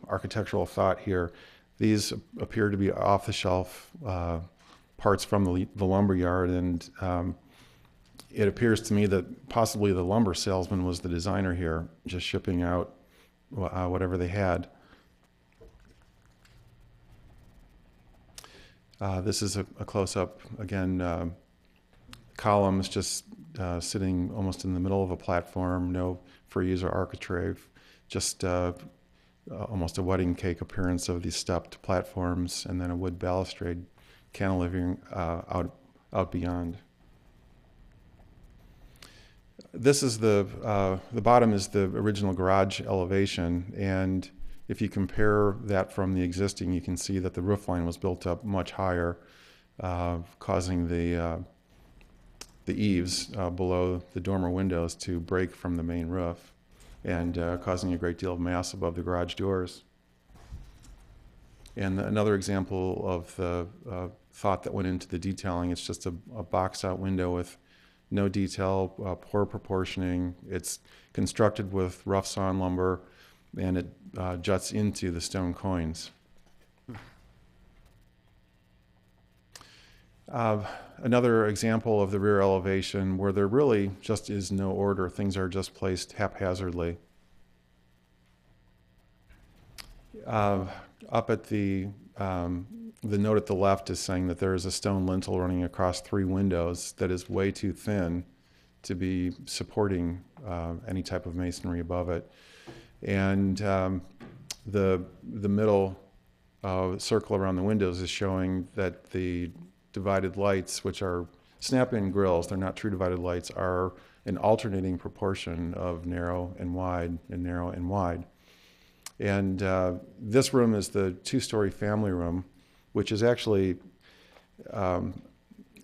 architectural thought here. These appear to be off-the-shelf parts from the lumber yard, and it appears to me that possibly the lumber salesman was the designer here, just shipping out whatever they had. This is a close-up, again, columns just sitting almost in the middle of a platform, no frieze or architrave, just almost a wedding cake appearance of these stepped platforms, and then a wood balustrade cantilevering out beyond. This is the bottom is the original garage elevation, and if you compare that from the existing, you can see that the roof line was built up much higher, causing the eaves below the dormer windows to break from the main roof, and causing a great deal of mass above the garage doors. And another example of the thought that went into the detailing, it's just a box-out window with no detail, poor proportioning. It's constructed with rough sawn lumber, and it juts into the stone coins. Another example of the rear elevation where there really just is no order. Things are just placed haphazardly. Up at the note at the left is saying that there is a stone lintel running across 3 windows that is way too thin to be supporting any type of masonry above it. And the middle circle around the windows is showing that the divided lights, which are snap-in grills, they're not true divided lights, are an alternating proportion of narrow and wide and narrow and wide. And this room is the 2-story family room, which is actually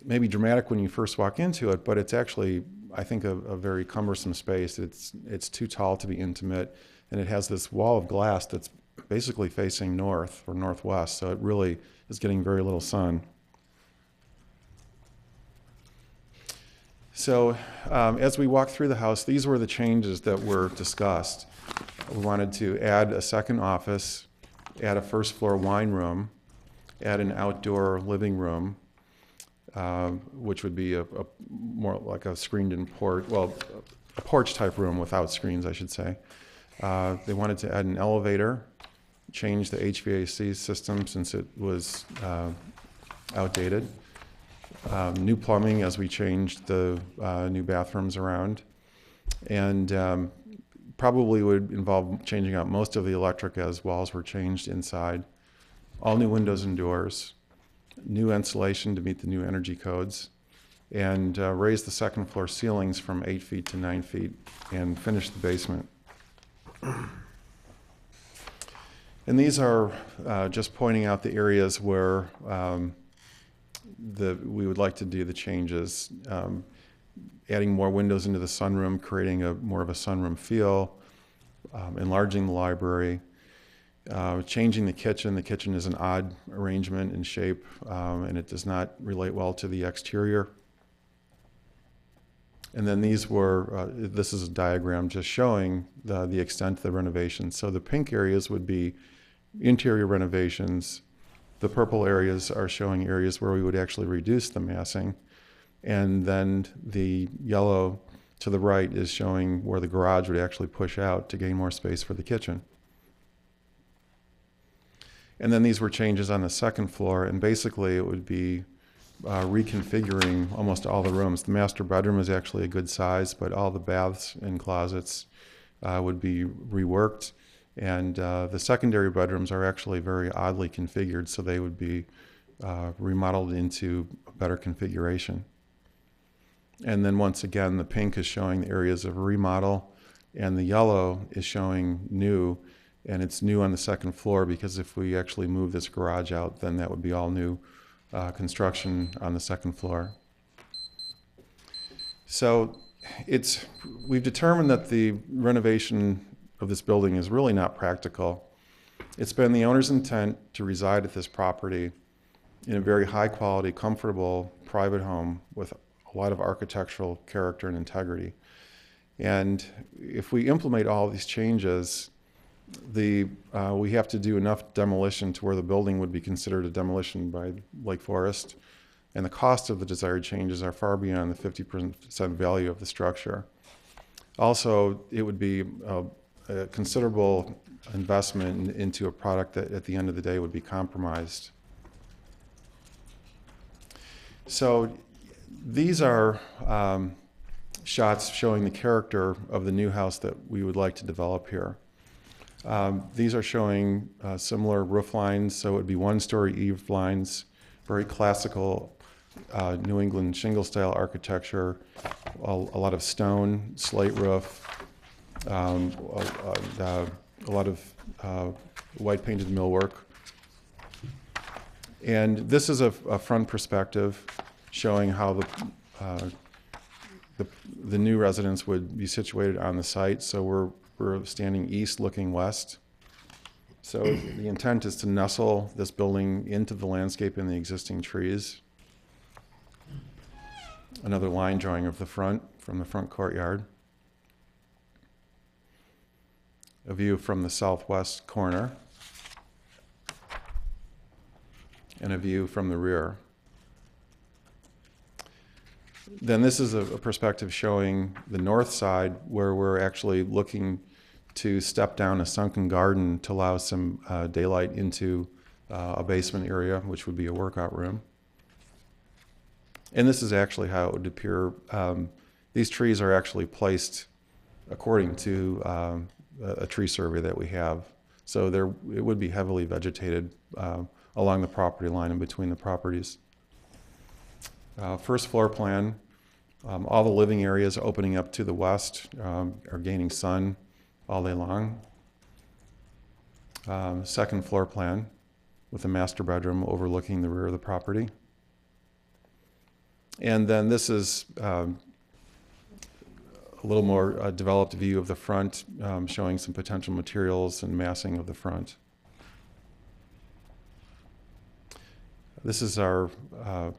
maybe dramatic when you first walk into it, but it's actually, I think, a very cumbersome space. It's too tall to be intimate, and it has this wall of glass that's basically facing north or northwest, so it really is getting very little sun. So as we walk through the house, these were the changes that were discussed. We wanted to add a second office, add a first-floor wine room, add an outdoor living room, which would be a more like a screened-in porch, well, a porch-type room without screens, I should say. They wanted to add an elevator, change the HVAC system since it was outdated. New plumbing as we changed the new bathrooms around, and probably would involve changing out most of the electric as walls were changed inside. All new windows and doors, new insulation to meet the new energy codes, and raise the second floor ceilings from 8 feet to 9 feet and finish the basement. And these are just pointing out the areas where we would like to do the changes. Adding more windows into the sunroom, creating more of a sunroom feel, enlarging the library, changing the kitchen. The kitchen is an odd arrangement in shape, and it does not relate well to the exterior. And then these were, this is a diagram just showing the extent of the renovation. So the pink areas would be interior renovations. The purple areas are showing areas where we would actually reduce the massing. And then the yellow to the right is showing where the garage would actually push out to gain more space for the kitchen. And then these were changes on the second floor, and basically it would be reconfiguring almost all the rooms. The master bedroom is actually a good size, but all the baths and closets would be reworked. And the secondary bedrooms are actually very oddly configured, so they would be remodeled into a better configuration. And then once again, the pink is showing the areas of remodel, and the yellow is showing new, and it's new on the second floor because if we actually move this garage out, then that would be all new construction on the second floor. So we've determined that the renovation of this building is really not practical. It's been the owner's intent to reside at this property in a very high quality, comfortable, private home with a lot of architectural character and integrity. And if we implement all these changes, we have to do enough demolition to where the building would be considered a demolition by Lake Forest, and the cost of the desired changes are far beyond the 50% value of the structure. Also, it would be a considerable investment into a product that at the end of the day would be compromised. So these are shots showing the character of the new house that we would like to develop here. These are showing similar roof lines, so it would be one-story eave lines, very classical New England shingle-style architecture, a lot of stone, slate roof, a lot of white-painted millwork. And this is a front perspective showing how the new residence would be situated on the site. So we're standing east looking west. So the intent is to nestle this building into the landscape and the existing trees. Another line drawing of the front, from the front courtyard. A view from the southwest corner. And a view from the rear. Then this is a perspective showing the north side where we're actually looking to step down a sunken garden to allow some daylight into a basement area, which would be a workout room. And this is actually how it would appear. These trees are actually placed according to a tree survey that we have. So it would be heavily vegetated along the property line and between the properties. First floor plan, all the living areas opening up to the west are gaining sun all day long. Second floor plan with a master bedroom overlooking the rear of the property. And then this is a little more developed view of the front, showing some potential materials and massing of the front. This is our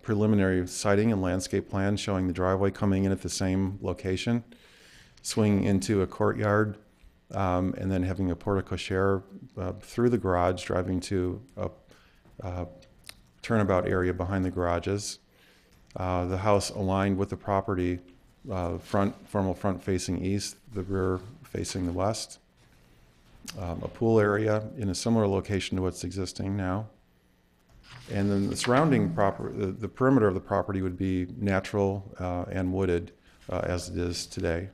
preliminary siting and landscape plan showing the driveway coming in at the same location, swinging into a courtyard, and then having a porte cochere through the garage, driving to a turnabout area behind the garages. The house aligned with the property, formal front facing east, the rear facing the west. A pool area in a similar location to what's existing now. And then the surrounding the perimeter of the property would be natural and wooded as it is today.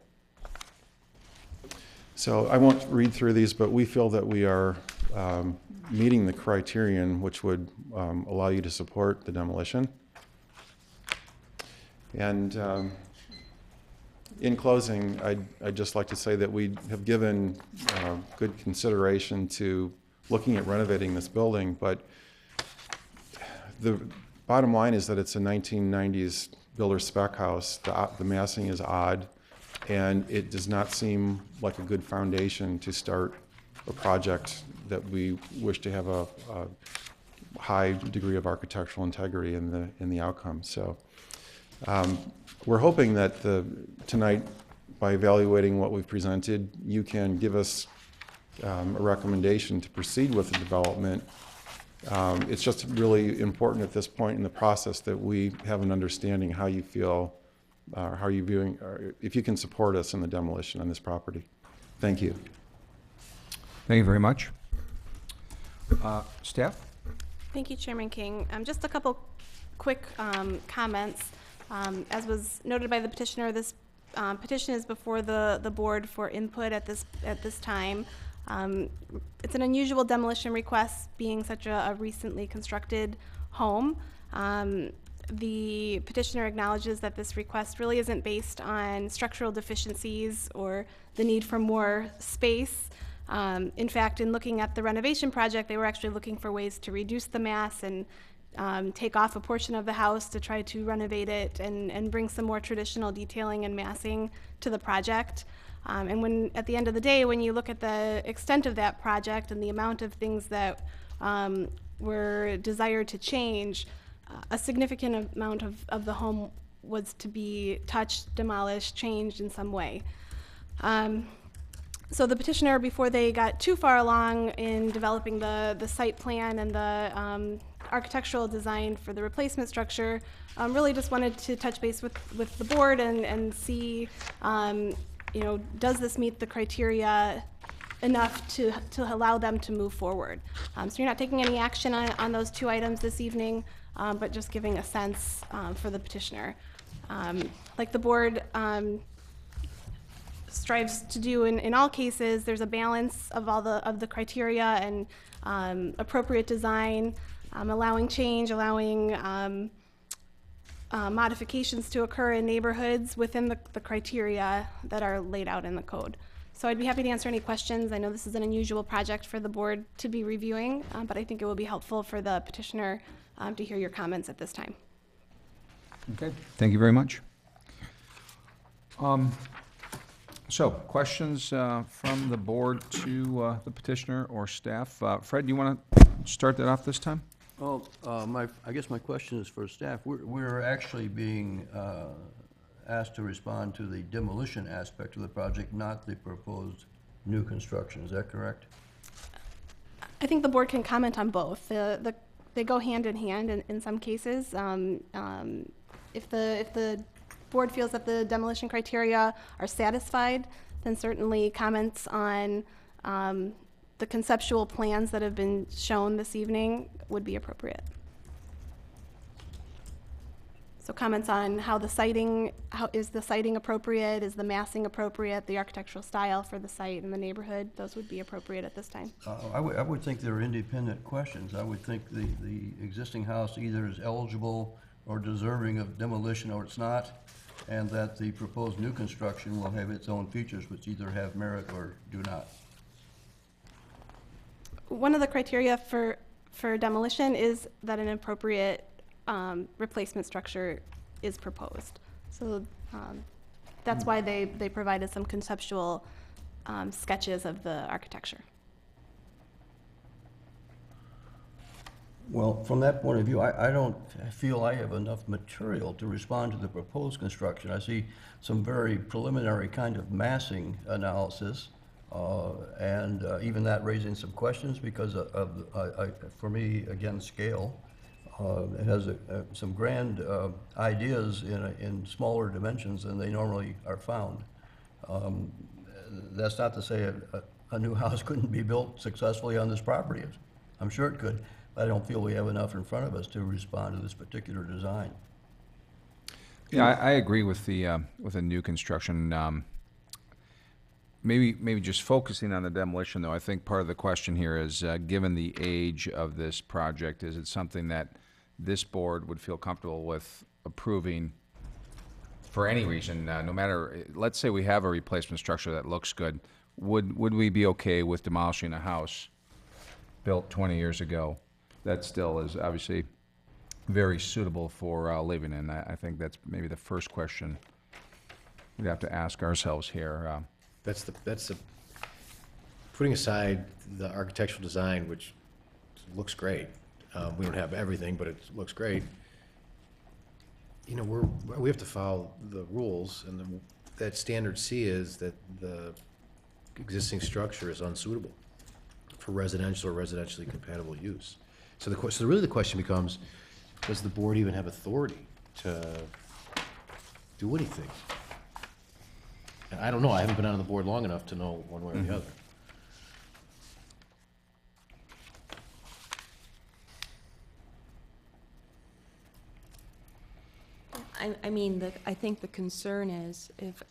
So I won't read through these, but we feel that we are meeting the criterion which would allow you to support the demolition. And in closing, I'd just like to say that we have given good consideration to looking at renovating this building, but the bottom line is that it's a 1990s builder spec house. The massing is odd, and it does not seem like a good foundation to start a project that we wish to have a high degree of architectural integrity in the outcome. So we're hoping that tonight, by evaluating what we've presented, you can give us a recommendation to proceed with the development. It's just really important at this point in the process that we have an understanding how you feel, how are you viewing, or if you can support us in the demolition on this property. Thank you. Thank you very much. Staff? Thank you, Chairman King. Just a couple quick comments. As was noted by the petitioner, this petition is before the board for input at this time. It's an unusual demolition request, being such a recently constructed home. The petitioner acknowledges that this request really isn't based on structural deficiencies or the need for more space. In fact, in looking at the renovation project, they were actually looking for ways to reduce the mass and take off a portion of the house to try to renovate it and bring some more traditional detailing and massing to the project. And when, at the end of the day, when you look at the extent of that project and the amount of things that were desired to change, a significant amount of the home was to be touched, demolished, changed in some way. So the petitioner, before they got too far along in developing the site plan and the architectural design for the replacement structure, really just wanted to touch base with the board and see, you know, does this meet the criteria enough to allow them to move forward? So you're not taking any action on those two items this evening, but just giving a sense for the petitioner. Like the board strives to do in all cases, there's a balance of all the criteria and appropriate design, allowing change, allowing modifications to occur in neighborhoods within the criteria that are laid out in the code. So I'd be happy to answer any questions. I know this is an unusual project for the board to be reviewing, but I think it will be helpful for the petitioner to hear your comments at this time. Okay, thank you very much. So, questions from the board to the petitioner or staff? Fred, do you want to start that off this time? Well, I guess my question is for staff. We're actually being asked to respond to the demolition aspect of the project, not the proposed new construction. Is that correct? I think the board can comment on both. They go hand in hand in some cases. If the board feels that the demolition criteria are satisfied, then certainly comments on the conceptual plans that have been shown this evening would be appropriate. So comments on how is the siting appropriate, is the massing appropriate, the architectural style for the site and the neighborhood, those would be appropriate at this time. I would think they're independent questions. I would think the existing house either is eligible or deserving of demolition or it's not, and that the proposed new construction will have its own features which either have merit or do not. One of the criteria for demolition is that an appropriate replacement structure is proposed. So that's why they provided some conceptual sketches of the architecture. Well, from that point of view, I don't feel I have enough material to respond to the proposed construction. I see some very preliminary kind of massing analysis, and even that raising some questions because for me, again, scale. It has some grand ideas in smaller dimensions than they normally are found. That's not to say a new house couldn't be built successfully on this property. I'm sure it could. I don't feel we have enough in front of us to respond to this particular design. Yeah, I agree with the new construction. Maybe just focusing on the demolition, though. I think part of the question here is, given the age of this project, is it something that this board would feel comfortable with approving for any reason, no matter, let's say we have a replacement structure that looks good, would we be okay with demolishing a house built 20 years ago, that still is obviously very suitable for living in. I think that's maybe the first question we'd have to ask ourselves here. That's the, putting aside the architectural design, which looks great. We don't have everything, but it looks great. You know, we have to follow the rules, and that standard C is that the existing structure is unsuitable for residential or residentially compatible use. So really the question becomes, does the board even have authority to do anything? And I don't know, I haven't been on the board long enough to know one way or the other. I mean, I think the concern is if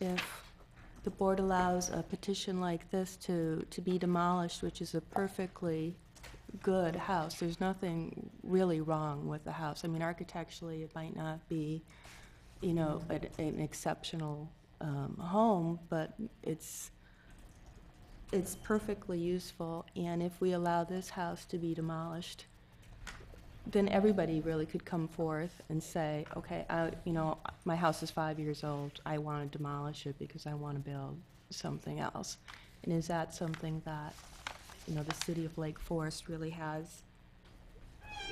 the board allows a petition like this to be demolished, which is a perfectly good house, there's nothing really wrong with the house. I mean, architecturally, it might not be, you know, an exceptional home, but it's perfectly useful. And if we allow this house to be demolished, then everybody really could come forth and say, okay, you know, my house is 5 years old, I want to demolish it because I want to build something else. And is that something that, you know, the city of Lake Forest really has,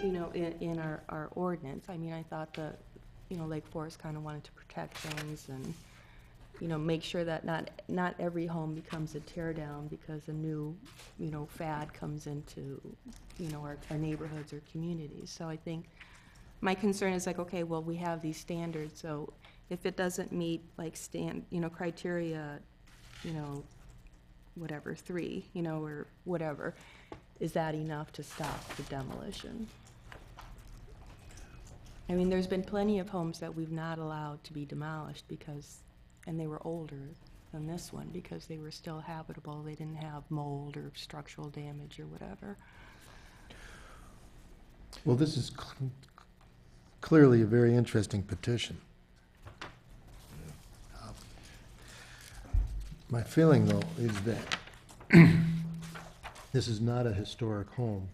you know, in our ordinance? I mean, I thought that, you know, Lake Forest kind of wanted to protect things and, you know, make sure that not every home becomes a tear down because a new, you know, fad comes into, you know, our neighborhoods or communities. So I think my concern is like, okay, well, we have these standards, so if it doesn't meet like you know, criteria, you know, whatever, 3, you know, or whatever, is that enough to stop the demolition? I mean, there's been plenty of homes that we've not allowed to be demolished because, and they were older than this one because they were still habitable. They didn't have mold or structural damage or whatever. Well, this is clearly a very interesting petition. My feeling, though, is that this is not a historic home.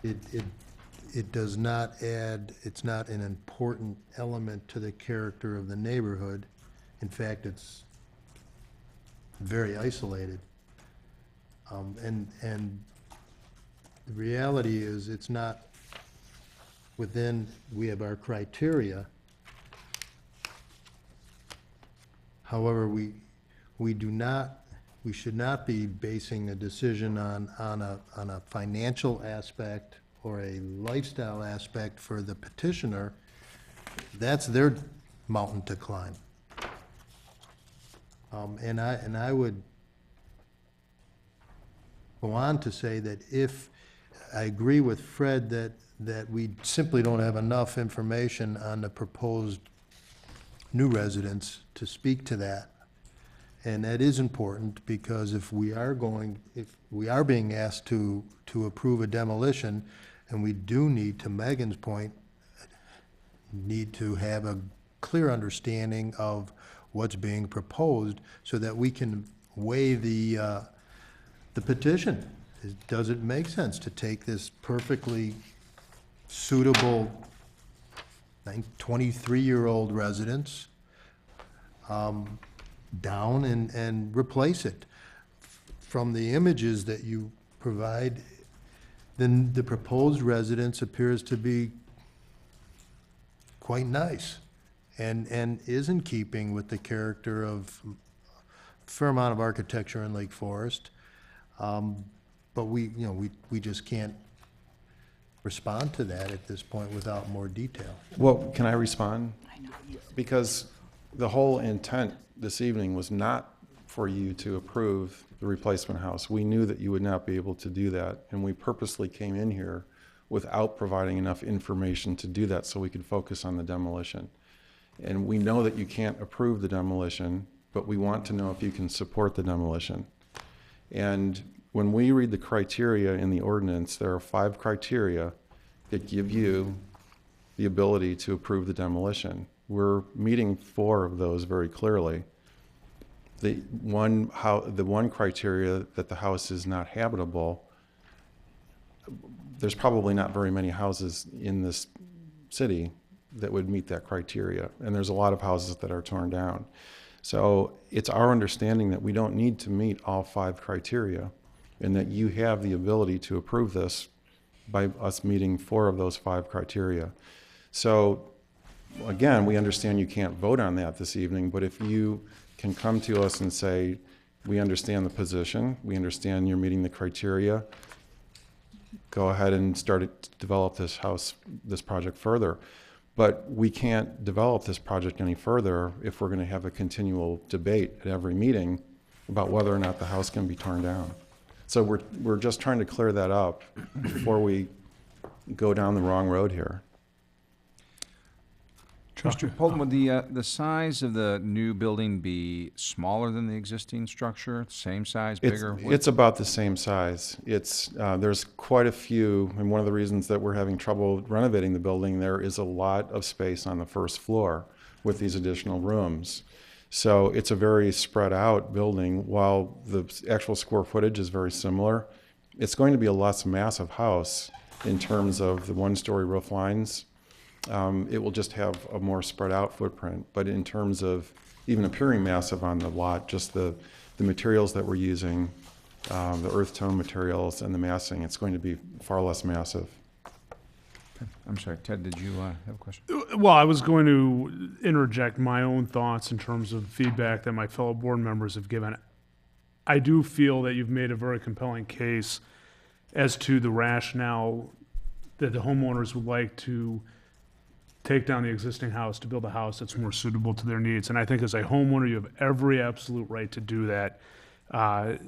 It does not add, it's not an important element to the character of the neighborhood. In fact, it's very isolated. And the reality is, it's not within, we have our criteria. However, we should not be basing a decision on a financial aspect or a lifestyle aspect for the petitioner. That's their mountain to climb. And I would go on to say that if, I agree with Fred that we simply don't have enough information on the proposed new residents to speak to that. And that is important because if we are being asked to approve a demolition, and we do need, to Megan's point, need to have a clear understanding of what's being proposed so that we can weigh the petition. Does it make sense to take this perfectly suitable 23-year-old residence down and replace it? From the images that you provide, then the proposed residence appears to be quite nice and is in keeping with the character of a fair amount of architecture in Lake Forest. But we just can't respond to that at this point without more detail. Well, can I respond? Because the whole intent this evening was not for you to approve the replacement house. We knew that you would not be able to do that, and we purposely came in here without providing enough information to do that so we could focus on the demolition. And we know that you can't approve the demolition, but we want to know if you can support the demolition. And when we read the criteria in the ordinance, there are 5 criteria that give you the ability to approve the demolition. We're meeting 4 of those very clearly. The one criteria that the house is not habitable, there's probably not very many houses in this city that would meet that criteria. And there's a lot of houses that are torn down. So it's our understanding that we don't need to meet all 5 criteria, and that you have the ability to approve this by us meeting 4 of those 5 criteria. So again, we understand you can't vote on that this evening, but if you can come to us and say, we understand the position, we understand you're meeting the criteria, go ahead and start to develop this project further. But we can't develop this project any further if we're going to have a continual debate at every meeting about whether or not the house can be torn down. So we're just trying to clear that up before we go down the wrong road here. Mr. Polton, would the size of the new building be smaller than the existing structure? Same size, bigger? It's about the same size. There's quite a few, and one of the reasons that we're having trouble renovating the building, there is a lot of space on the first floor with these additional rooms. So it's a very spread out building. While the actual square footage is very similar, it's going to be a less massive house in terms of the one-story roof lines. It will just have a more spread out footprint. But in terms of even appearing massive on the lot, just the materials that we're using, the earth tone materials and the massing, it's going to be far less massive. I'm sorry, Ted, did you have a question? Well, I was going to interject my own thoughts in terms of feedback that my fellow board members have given. I do feel that you've made a very compelling case as to the rationale that the homeowners would like to take down the existing house to build a house that's more suitable to their needs. And I think as a homeowner, you have every absolute right to do that. I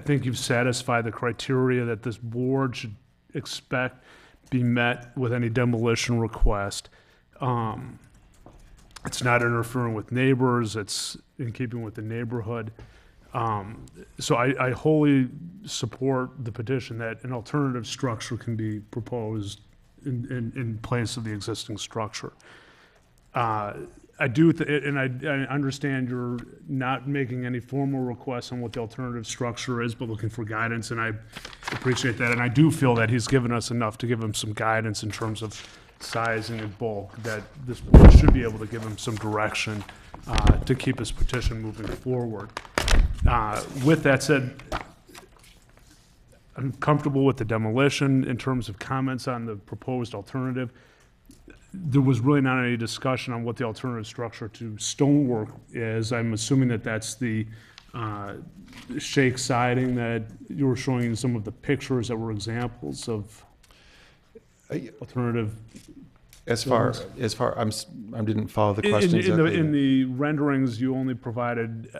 think you've satisfied the criteria that this board should expect be met with any demolition request. It's not interfering with neighbors, it's in keeping with the neighborhood. So I wholly support the petition that an alternative structure can be proposed in place of the existing structure. I do, and I understand you're not making any formal requests on what the alternative structure is, but looking for guidance, and I appreciate that. And I do feel that he's given us enough to give him some guidance in terms of sizing and bulk, that this board should be able to give him some direction to keep his petition moving forward. With that said, I'm comfortable with the demolition in terms of comments on the proposed alternative. There was really not any discussion on what the alternative structure to stonework is. I'm assuming that that's the shake siding that you were showing in some of the pictures that were examples of alternative. I didn't follow the question exactly. In the renderings, you only provided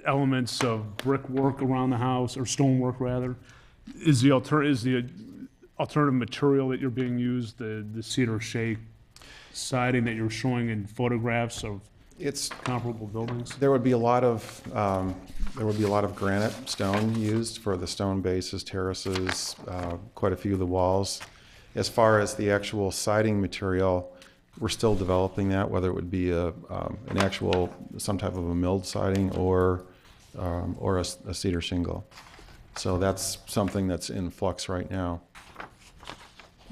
elements of brickwork around the house, or stonework rather. Is the alternative material that you're being used the cedar shake siding that you're showing in photographs of comparable buildings? There would be a lot of granite stone used for the stone bases, terraces, quite a few of the walls. As far as the actual siding material, we're still developing that, whether it would be some type of a milled siding or a cedar shingle. So that's something that's in flux right now.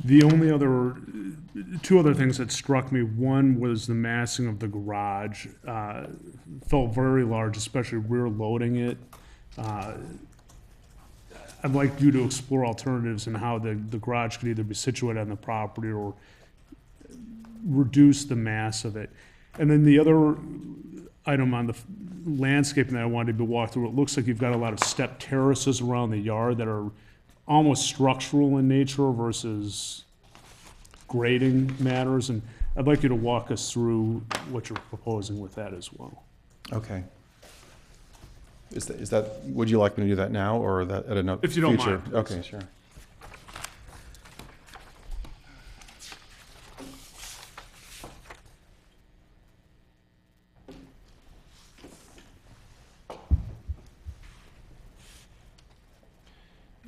The only two other things that struck me, one was the massing of the garage. Felt very large, especially rear loading it. I'd like you to explore alternatives and how the garage could either be situated on the property or reduce the mass of it. And then the other item on the landscaping that I wanted to walk through, it looks like you've got a lot of step terraces around the yard that are almost structural in nature versus grading matters. And I'd like you to walk us through what you're proposing with that as well. Okay. Is that, would you like me to do that now or that at another future? If you don't mind, please. Okay, sure.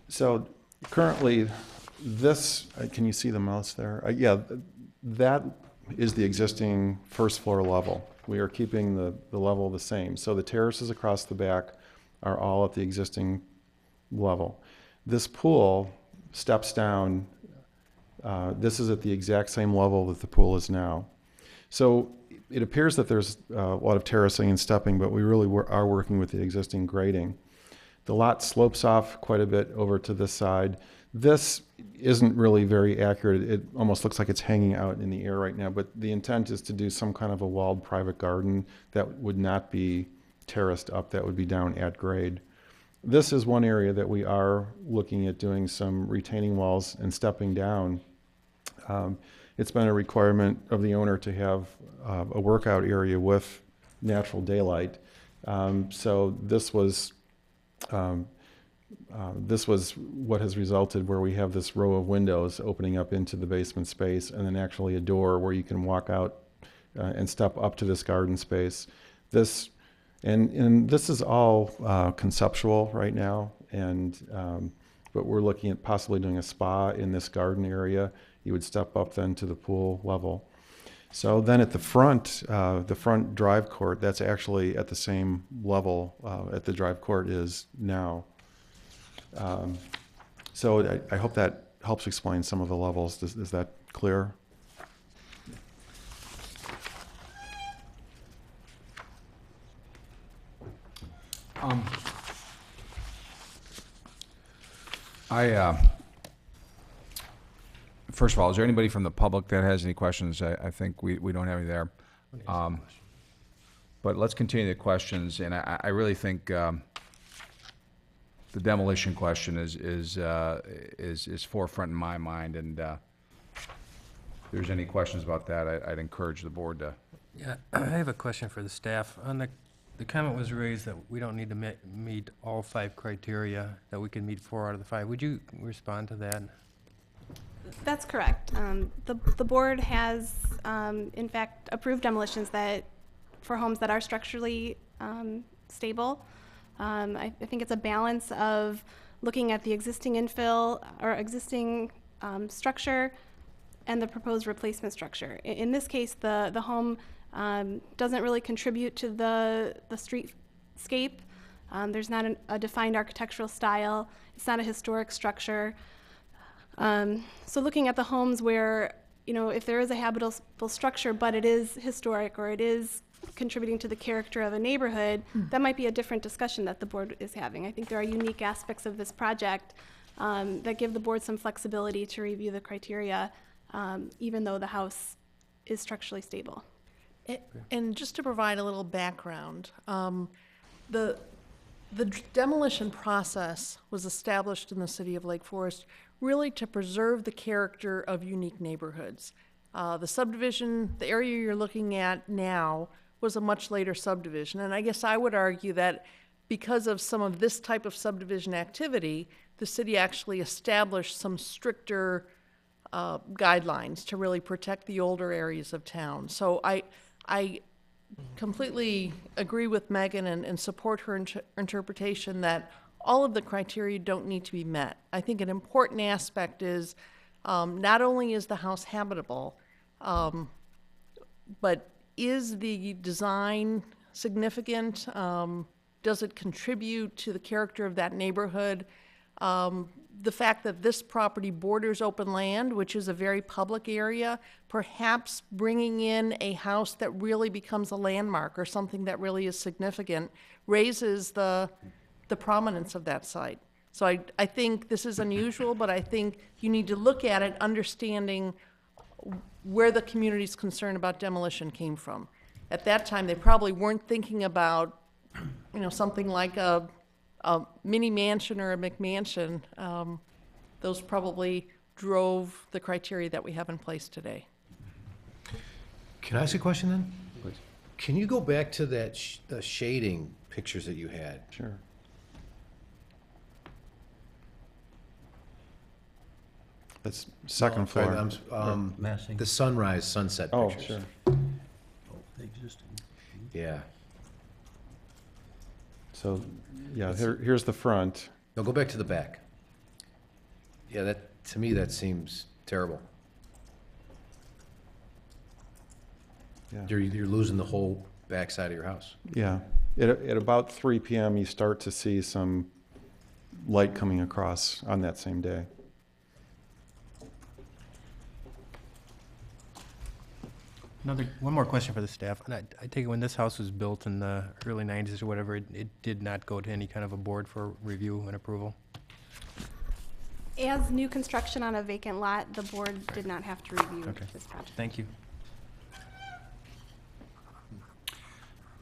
So currently, can you see the mouse there? Yeah, that is the existing first floor level. We are keeping the level the same. So the terraces across the back are all at the existing level. This pool steps down. This is at the exact same level that the pool is now. So it appears that there's a lot of terracing and stepping, but we really are working with the existing grading. The lot slopes off quite a bit over to this side. This isn't really very accurate. It almost looks like it's hanging out in the air right now, but the intent is to do some kind of a walled private garden that would not be terraced up, that would be down at grade. This is one area that we are looking at doing some retaining walls and stepping down. It's been a requirement of the owner to have a workout area with natural daylight. So this was what has resulted where we have this row of windows opening up into the basement space, and then actually a door where you can walk out and step up to this garden space. This is all conceptual right now, but we're looking at possibly doing a spa in this garden area. You would step up then to the pool level. So then at the front drive court, that's actually at the same level at the drive court is now. So I hope that helps explain some of the levels. Is that clear? First of all, is there anybody from the public that has any questions? I think we don't have any there. But let's continue the questions, and I really think the demolition question is forefront in my mind, and if there's any questions about that, I'd encourage the board to. Yeah, I have a question for the staff. On the comment was raised that we don't need to meet all 5 criteria, that we can meet 4 out of the 5. Would you respond to that? That's correct. The board has, in fact, approved demolitions for homes that are structurally stable. I think it's a balance of looking at the existing infill or existing structure and the proposed replacement structure. In this case, the home doesn't really contribute to the streetscape. There's not a defined architectural style. It's not a historic structure. So looking at the homes where, if there is a habitable structure, but it is historic or it is contributing to the character of a neighborhood, that might be a different discussion that the board is having. I think there are unique aspects of this project that give the board some flexibility to review the criteria, even though the house is structurally stable. And just to provide a little background, the demolition process was established in the city of Lake Forest really to preserve the character of unique neighborhoods. The subdivision, the area you're looking at now, was a much later subdivision. And I guess I would argue that because of some of this type of subdivision activity, the city actually established some stricter guidelines to really protect the older areas of town. So I completely agree with Megan and support her interpretation that all of the criteria don't need to be met. I think an important aspect is not only is the house habitable, but is the design significant? Does it contribute to the character of that neighborhood? The fact that this property borders open land, which is a very public area, perhaps bringing in a house that really becomes a landmark or something that really is significant, raises the prominence of that site. So I think this is unusual, but I think you need to look at it understanding where the community's concern about demolition came from. At that time, they probably weren't thinking about, something like a mini mansion or a McMansion. Those probably drove the criteria that we have in place today. Can I ask a question then? Please. Can you go back to that the shading pictures that you had? Sure. That's second floor. The sunrise, sunset Oh, pictures. sure. Yeah. So, yeah, here's the front. No, go back to the back. Yeah, to me, that seems terrible. Yeah. You're losing the whole backside of your house. Yeah. At about 3 p.m., you start to see some light coming across on that same day. One more question for the staff. And I take it when this house was built in the early 90s or whatever, it did not go to any kind of a board for review and approval? As new construction on a vacant lot, the board did not have to review Okay. this project. Thank you.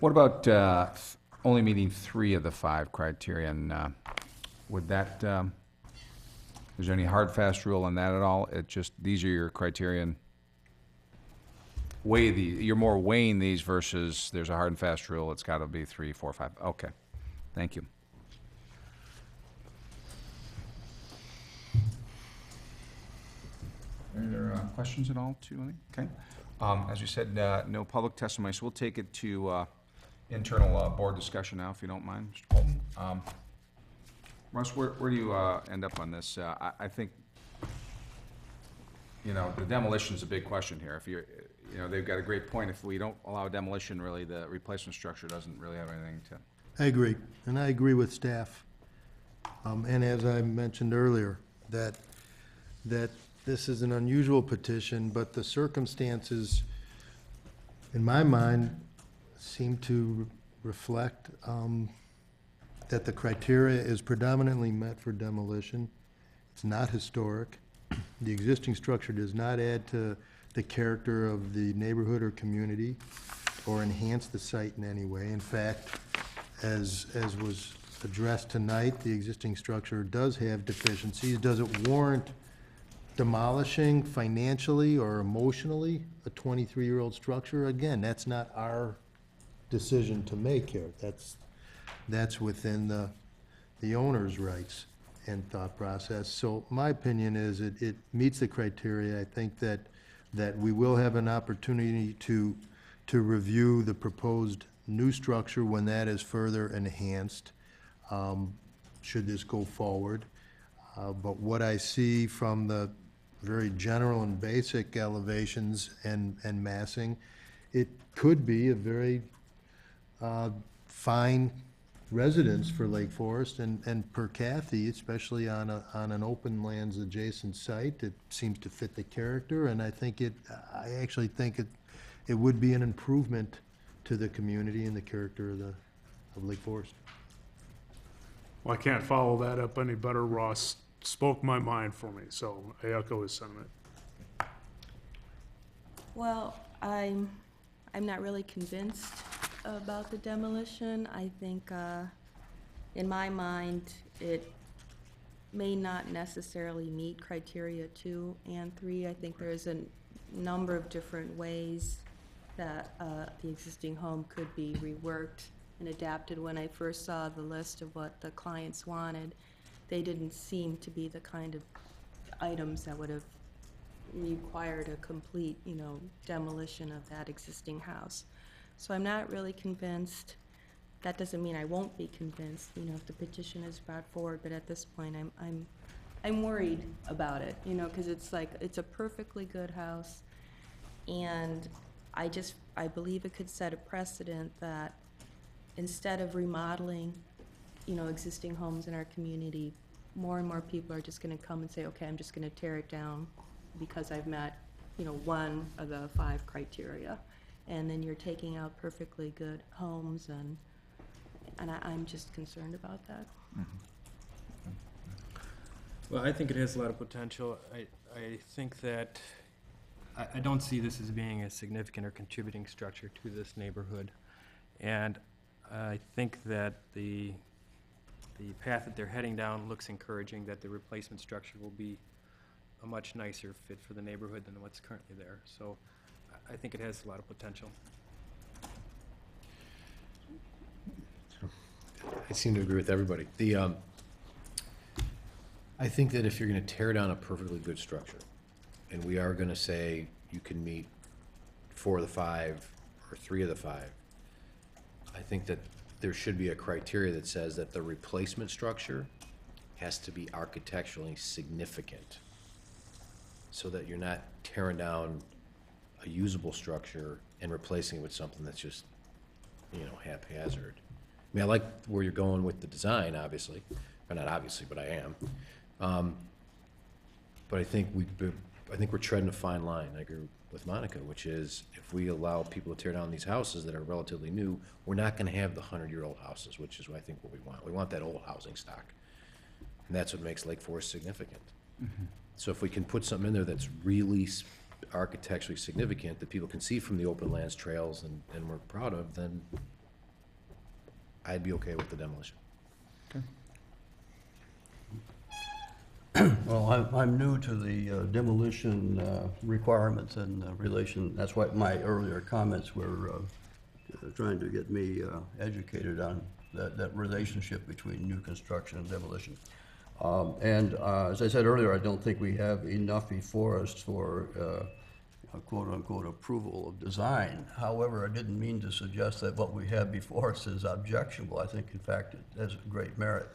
What about only meeting 3 of the 5 criteria? And would that, is there any hard, fast rule on that at all? It just, these are your criteria and weigh the, you're more weighing these versus there's a hard and fast rule, it's got to be 3, 4, 5. Okay, thank you. Are there questions at all to anything? Okay. As you said, no public testimony, so we'll take it to internal board discussion now, if you don't mind, Mr. Polton. Russ, where do you end up on this? I think, you know, the demolition's a big question here. If you're, you know, they've got a great point. If we don't allow demolition, really, the replacement structure doesn't really have anything to. I agree, and I agree with staff. And as I mentioned earlier, that this is an unusual petition, but the circumstances, in my mind, seem to reflect that the criteria is predominantly met for demolition. It's not historic. The existing structure does not add to the character of the neighborhood or community or enhance the site in any way. In fact, as was addressed tonight, the existing structure does have deficiencies. Does it warrant demolishing financially or emotionally a 23-year-old structure? Again, that's not our decision to make here. That's within the owner's rights and thought process. So my opinion is it meets the criteria. I think that we will have an opportunity to review the proposed new structure when that is further enhanced, should this go forward. But what I see from the very general and basic elevations and massing, it could be a very fine residence for Lake Forest and per Kathy, especially on an open lands adjacent site. It seems to fit the character, and I actually think it would be an improvement to the community and the character of Lake Forest. Well, I can't follow that up any better. Ross spoke my mind for me, so I echo his sentiment. Well, I'm not really convinced about the demolition. I think, in my mind, it may not necessarily meet criteria 2 and 3. I think there's a number of different ways that the existing home could be reworked and adapted. When I first saw the list of what the clients wanted, they didn't seem to be the kind of items that would have required a complete, demolition of that existing house. So I'm not really convinced. That doesn't mean I won't be convinced, if the petition is brought forward, but at this point, I'm worried about it, because it's a perfectly good house, and I believe it could set a precedent that instead of remodeling, existing homes in our community, more and more people are just gonna come and say, okay, I'm just gonna tear it down because I've met, one of the 5 criteria. And then you're taking out perfectly good homes, and I'm just concerned about that. Well, I think it has a lot of potential. I think that, I don't see this as being a significant or contributing structure to this neighborhood. And I think that the path that they're heading down looks encouraging, that the replacement structure will be a much nicer fit for the neighborhood than what's currently there. So I think it has a lot of potential. I seem to agree with everybody. I think that if you're gonna tear down a perfectly good structure, and we are gonna say you can meet 4 of the 5 or 3 of the 5, I think that there should be a criteria that says that the replacement structure has to be architecturally significant, so that you're not tearing down a usable structure and replacing it with something that's just, haphazard. I mean, I like where you're going with the design, obviously, or not obviously, but I am. But I think I think we're treading a fine line. I agree with Monica, which is if we allow people to tear down these houses that are relatively new, we're not gonna have the 100-year-old houses, which is, I think, what we want. We want that old housing stock. And that's what makes Lake Forest significant. So if we can put something in there that's really architecturally significant, that people can see from the open lands trails and we're proud of, then I'd be okay with the demolition. Well, I'm new to the demolition requirements and relation, that's why my earlier comments were trying to get me educated on that relationship between new construction and demolition. As I said earlier, I don't think we have enough before us for a quote-unquote approval of design. However, I didn't mean to suggest that what we have before us is objectionable. I think, in fact, it has great merit.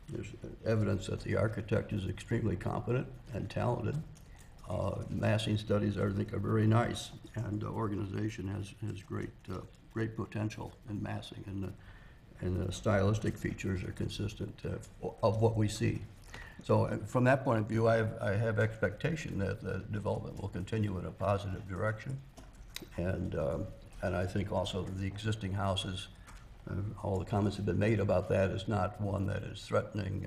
There's evidence that the architect is extremely competent and talented. Massing studies, I think, are very nice, and the organization has great potential in massing, and the stylistic features are consistent of what we see. So from that point of view, I have expectation that the development will continue in a positive direction, and I think also the existing houses. All the comments have been made about that is not one that is threatening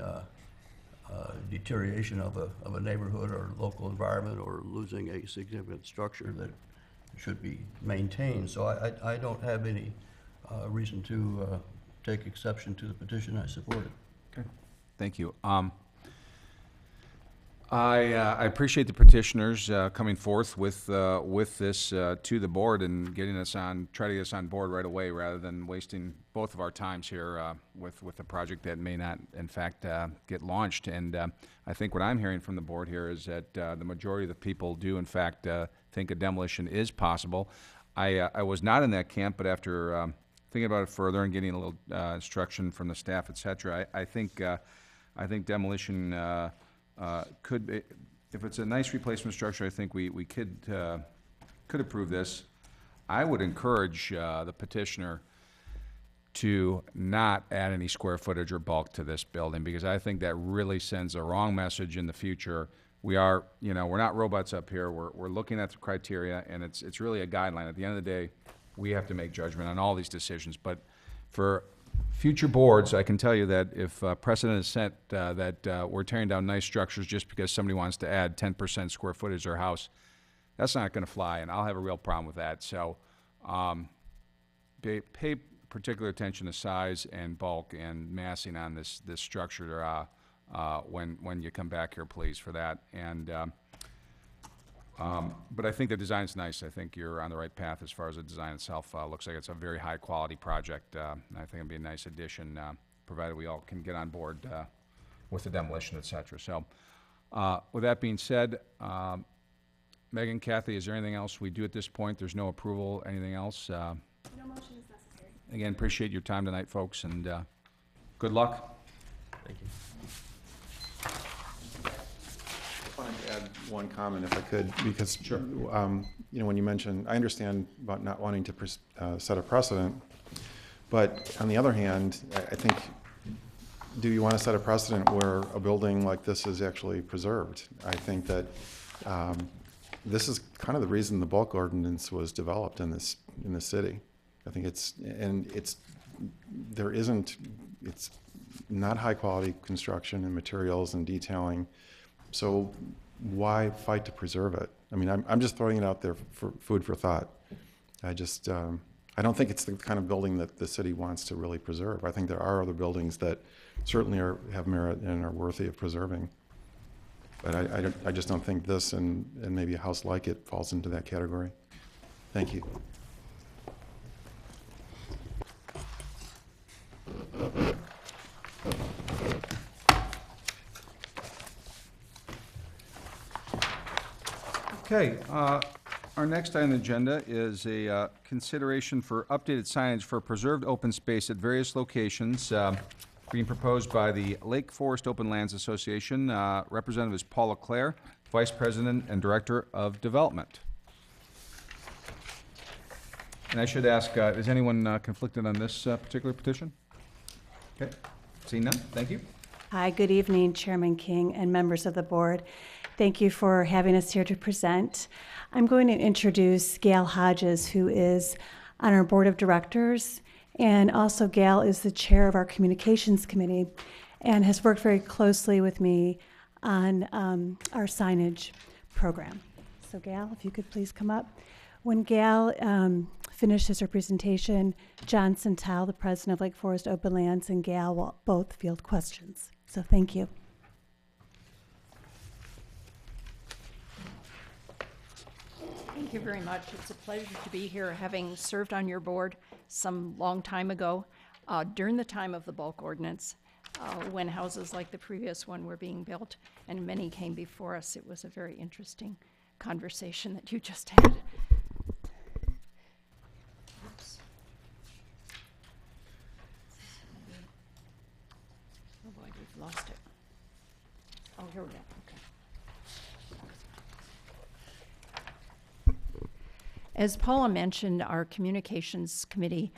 deterioration of a neighborhood or local environment or losing a significant structure that should be maintained. So I don't have any reason to take exception to the petition. I support it. Okay, thank you. I appreciate the petitioners coming forth with this to the board and getting us on, try to get us on board right away rather than wasting both of our times here with a project that may not, in fact, get launched. And I think what I'm hearing from the board here is that the majority of the people do, in fact, think a demolition is possible. I was not in that camp, but after thinking about it further and getting a little instruction from the staff, et cetera, I think demolition could be, if it's a nice replacement structure, I think we could approve this. I would encourage the petitioner to not add any square footage or bulk to this building, because I think that really sends a wrong message in the future. We are, we're not robots up here. We're looking at the criteria, and it's really a guideline. At the end of the day, we have to make judgment on all these decisions. But for future boards, I can tell you that if precedent is set that we're tearing down nice structures just because somebody wants to add 10% square footage to their house, that's not going to fly, and I'll have a real problem with that. So pay particular attention to size and bulk and massing on this structure when you come back here, please, for that. And but I think the design's nice. I think you're on the right path as far as the design itself. Looks like it's a very high-quality project. And I think it'll be a nice addition, provided we all can get on board with the demolition, et cetera. So with that being said, Megan, Kathy, is there anything else we do at this point? There's no approval, anything else? No motion is necessary. Again, appreciate your time tonight, folks, and good luck. Thank you. I wanted to add one comment if I could, because when you mentioned, I understand about not wanting to set a precedent, but on the other hand, I think, do you want to set a precedent where a building like this is actually preserved? I think that this is kind of the reason the bulk ordinance was developed in this city. I think it's not high quality construction and materials and detailing. So why fight to preserve it? I mean, I'm just throwing it out there for food for thought. I don't think it's the kind of building that the city wants to really preserve. I think there are other buildings that certainly have merit and are worthy of preserving. But I just don't think this and maybe a house like it falls into that category. Thank you. Okay, our next item on the agenda is a consideration for updated signage for preserved open space at various locations, being proposed by the Lake Forest Open Lands Association. Representative is Paula Clare, Vice President and Director of Development. And I should ask, is anyone conflicted on this particular petition? Okay, seeing none, thank you. Hi, good evening, Chairman King and members of the board. Thank you for having us here to present. I'm going to introduce Gail Hodges, who is on our board of directors, and also Gail is the chair of our communications committee and has worked very closely with me on our signage program. So Gail, if you could please come up. When Gail finishes her presentation, John Santel, the president of Lake Forest Open Lands, and Gail will both field questions. So thank you. Thank you very much. It's a pleasure to be here, having served on your board some long time ago, during the time of the bulk ordinance, when houses like the previous one were being built, and many came before us. It was a very interesting conversation that you just had. Oops. Oh boy, we've lost it. Oh, here we go. Okay. As Paula mentioned, our communications committee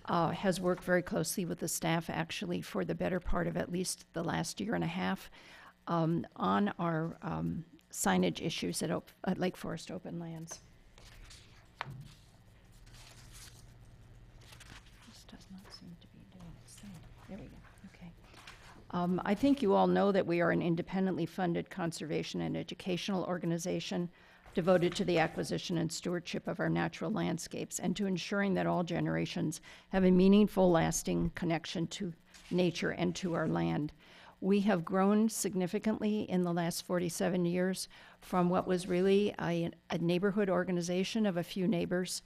has worked very closely with the staff, actually, for the better part of at least the last year and a half on our signage issues at Lake Forest Open Lands. This does not seem to be doing its thing. There we go. Okay. I think you all know that we are an independently funded conservation and educational organization devoted to the acquisition and stewardship of our natural landscapes and to ensuring that all generations have a meaningful, lasting connection to nature and to our land. We have grown significantly in the last 47 years from what was really a neighborhood organization of a few neighbors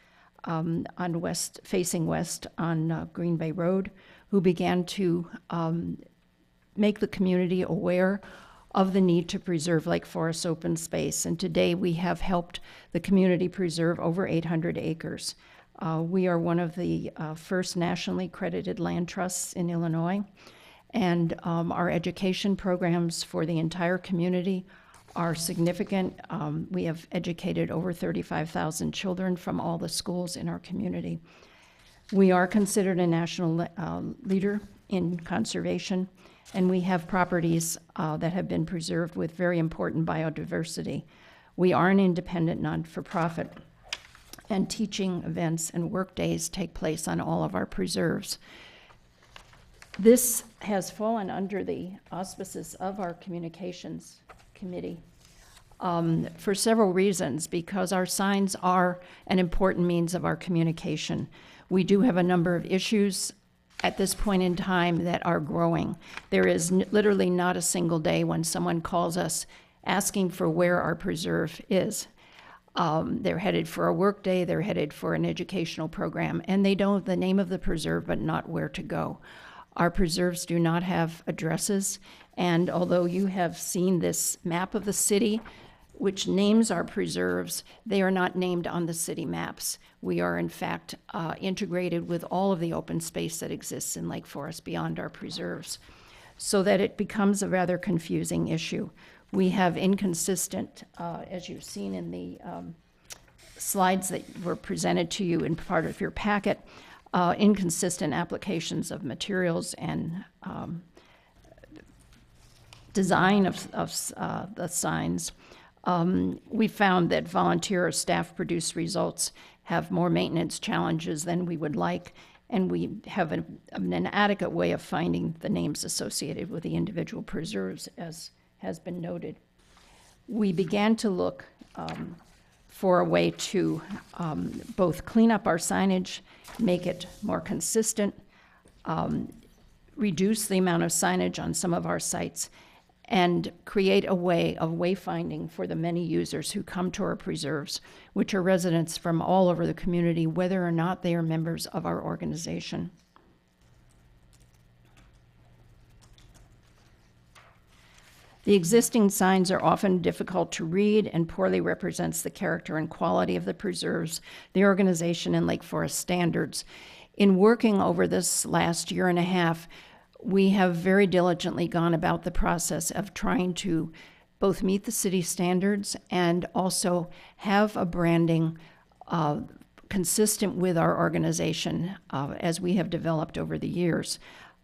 facing west on Green Bay Road, who began to make the community aware of the need to preserve Lake Forest open space. And today we have helped the community preserve over 800 acres. We are one of the first nationally credited land trusts in Illinois. And our education programs for the entire community are significant. We have educated over 35,000 children from all the schools in our community. We are considered a national leader in conservation, and we have properties that have been preserved with very important biodiversity. We are an independent non-for-profit, and teaching events and work days take place on all of our preserves. This has fallen under the auspices of our communications committee for several reasons, because our signs are an important means of our communication. We do have a number of issues at this point in time that are growing. There is literally not a single day when someone calls us asking for where our preserve is. They're headed for a work day, they're headed for an educational program, and they know the name of the preserve but not where to go. Our preserves do not have addresses, and although you have seen this map of the city, which names our preserves, they are not named on the city maps. We are, in fact, integrated with all of the open space that exists in Lake Forest beyond our preserves, so that it becomes a rather confusing issue. We have inconsistent, as you've seen in the slides that were presented to you in part of your packet, inconsistent applications of materials and design of the signs. We found that volunteer or staff-produced results have more maintenance challenges than we would like, and we have an inadequate way of finding the names associated with the individual preserves, as has been noted. We began to look for a way to both clean up our signage, make it more consistent, reduce the amount of signage on some of our sites, and create a way of wayfinding for the many users who come to our preserves, which are residents from all over the community, whether or not they are members of our organization. The existing signs are often difficult to read and poorly represents the character and quality of the preserves, the organization, and Lake Forest standards. In working over this last year and a half, we have very diligently gone about the process of trying to both meet the city standards and also have a branding consistent with our organization as we have developed over the years.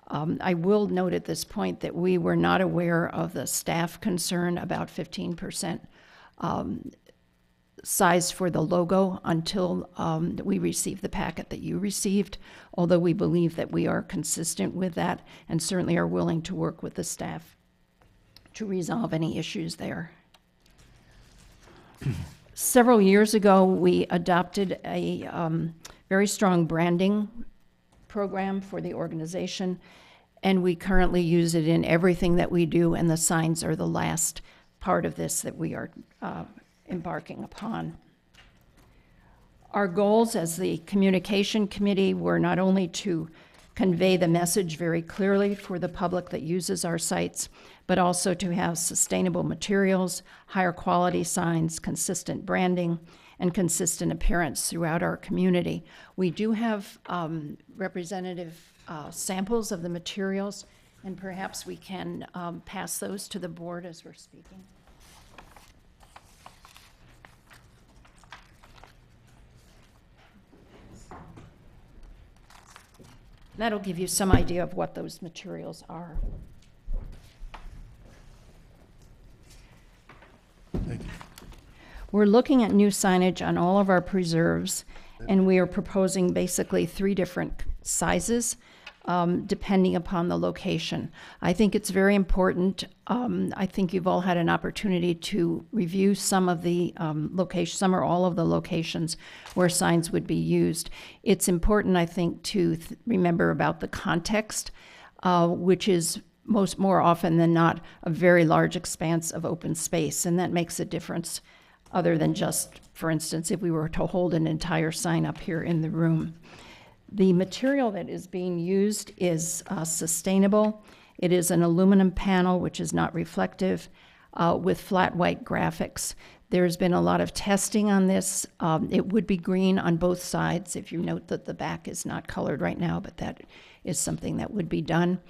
I will note at this point that we were not aware of the staff concern about 15% size for the logo until we received the packet that you received, although we believe that we are consistent with that and certainly are willing to work with the staff to resolve any issues there. Several years ago, we adopted a very strong branding program for the organization, and we currently use it in everything that we do, and the signs are the last part of this that we are embarking upon. Our goals as the communication committee were not only to convey the message very clearly for the public that uses our sites, but also to have sustainable materials, higher quality signs, consistent branding, and consistent appearance throughout our community. We do have representative samples of the materials, and perhaps we can pass those to the board as we're speaking. That'll give you some idea of what those materials are. We're looking at new signage on all of our preserves, and we are proposing basically 3 different sizes, depending upon the location. I think it's very important. I think you've all had an opportunity to review some of the locations, some or all of the locations where signs would be used. It's important, I think, to remember about the context, which is more often than not a very large expanse of open space, and that makes a difference other than just, for instance, if we were to hold an entire sign up here in the room. The material that is being used is sustainable. It is an aluminum panel, which is not reflective, with flat white graphics. There's been a lot of testing on this. It would be green on both sides, if you note that the back is not colored right now, but that is something that would be done.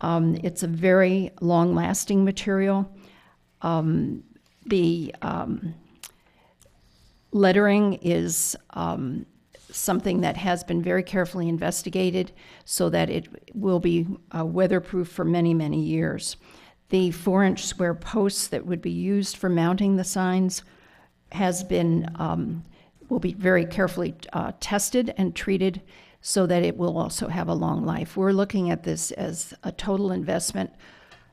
It's a very long-lasting material. The lettering is something that has been very carefully investigated so that it will be weatherproof for many, many years. The 4-inch square posts that would be used for mounting the signs will be very carefully tested and treated so that it will also have a long life. We're looking at this as a total investment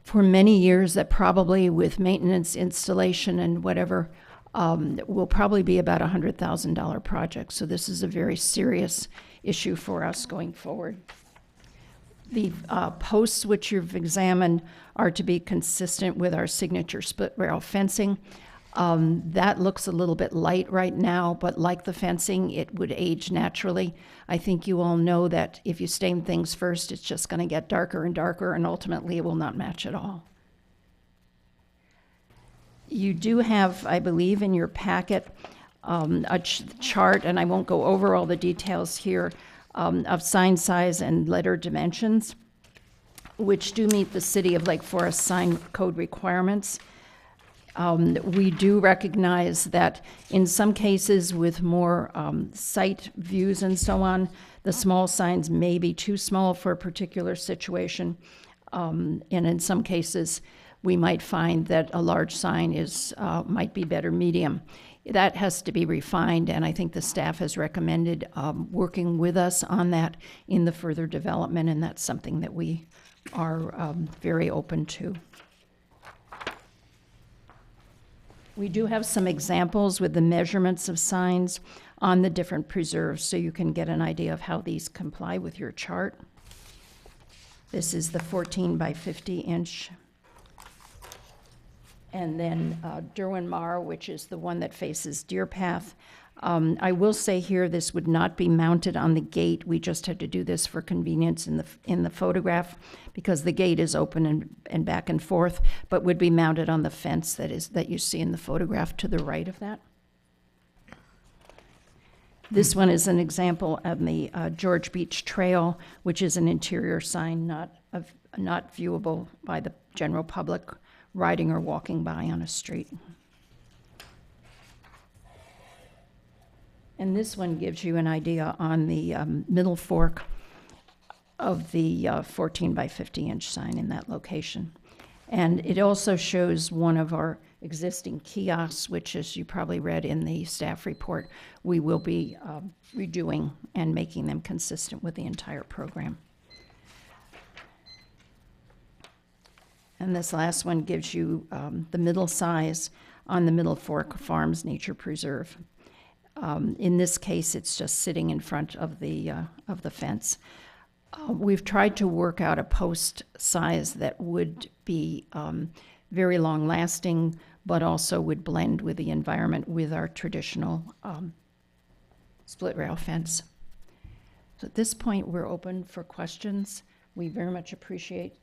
for many years that probably with maintenance, installation, and whatever, will probably be about a $100,000 project. So this is a very serious issue for us going forward. The posts which you've examined are to be consistent with our signature split rail fencing. That looks a little bit light right now, but like the fencing, it would age naturally. I think you all know that if you stain things first, it's just going to get darker and darker, and ultimately it will not match at all. You do have, I believe, in your packet a chart, and I won't go over all the details here, of sign size and letter dimensions, which do meet the City of Lake Forest sign code requirements. We do recognize that in some cases with more site views and so on, the small signs may be too small for a particular situation. And in some cases, we might find that a large sign might be better medium. That has to be refined, and I think the staff has recommended working with us on that in the further development, and that's something that we are very open to. We do have some examples with the measurements of signs on the different preserves, so you can get an idea of how these comply with your chart. This is the 14 by 50 inch. And then Derwin Mar, which is the one that faces Deer Path. I will say here, this would not be mounted on the gate. We just had to do this for convenience in the photograph because the gate is open and back and forth, but would be mounted on the fence that you see in the photograph to the right of that. This one is an example of the George Beach Trail, which is an interior sign not viewable by the general public riding or walking by on a street. And this one gives you an idea on the Middle Fork. of the 14 by 50 inch sign in that location. And it also shows one of our existing kiosks, which, as you probably read in the staff report, we will be redoing and making them consistent with the entire program. And this last one gives you the middle size on the Middle Fork Farms Nature Preserve. In this case, it's just sitting in front of the fence. We've tried to work out a post size that would be very long-lasting, but also would blend with the environment with our traditional split rail fence. So at this point, we're open for questions. We very much appreciate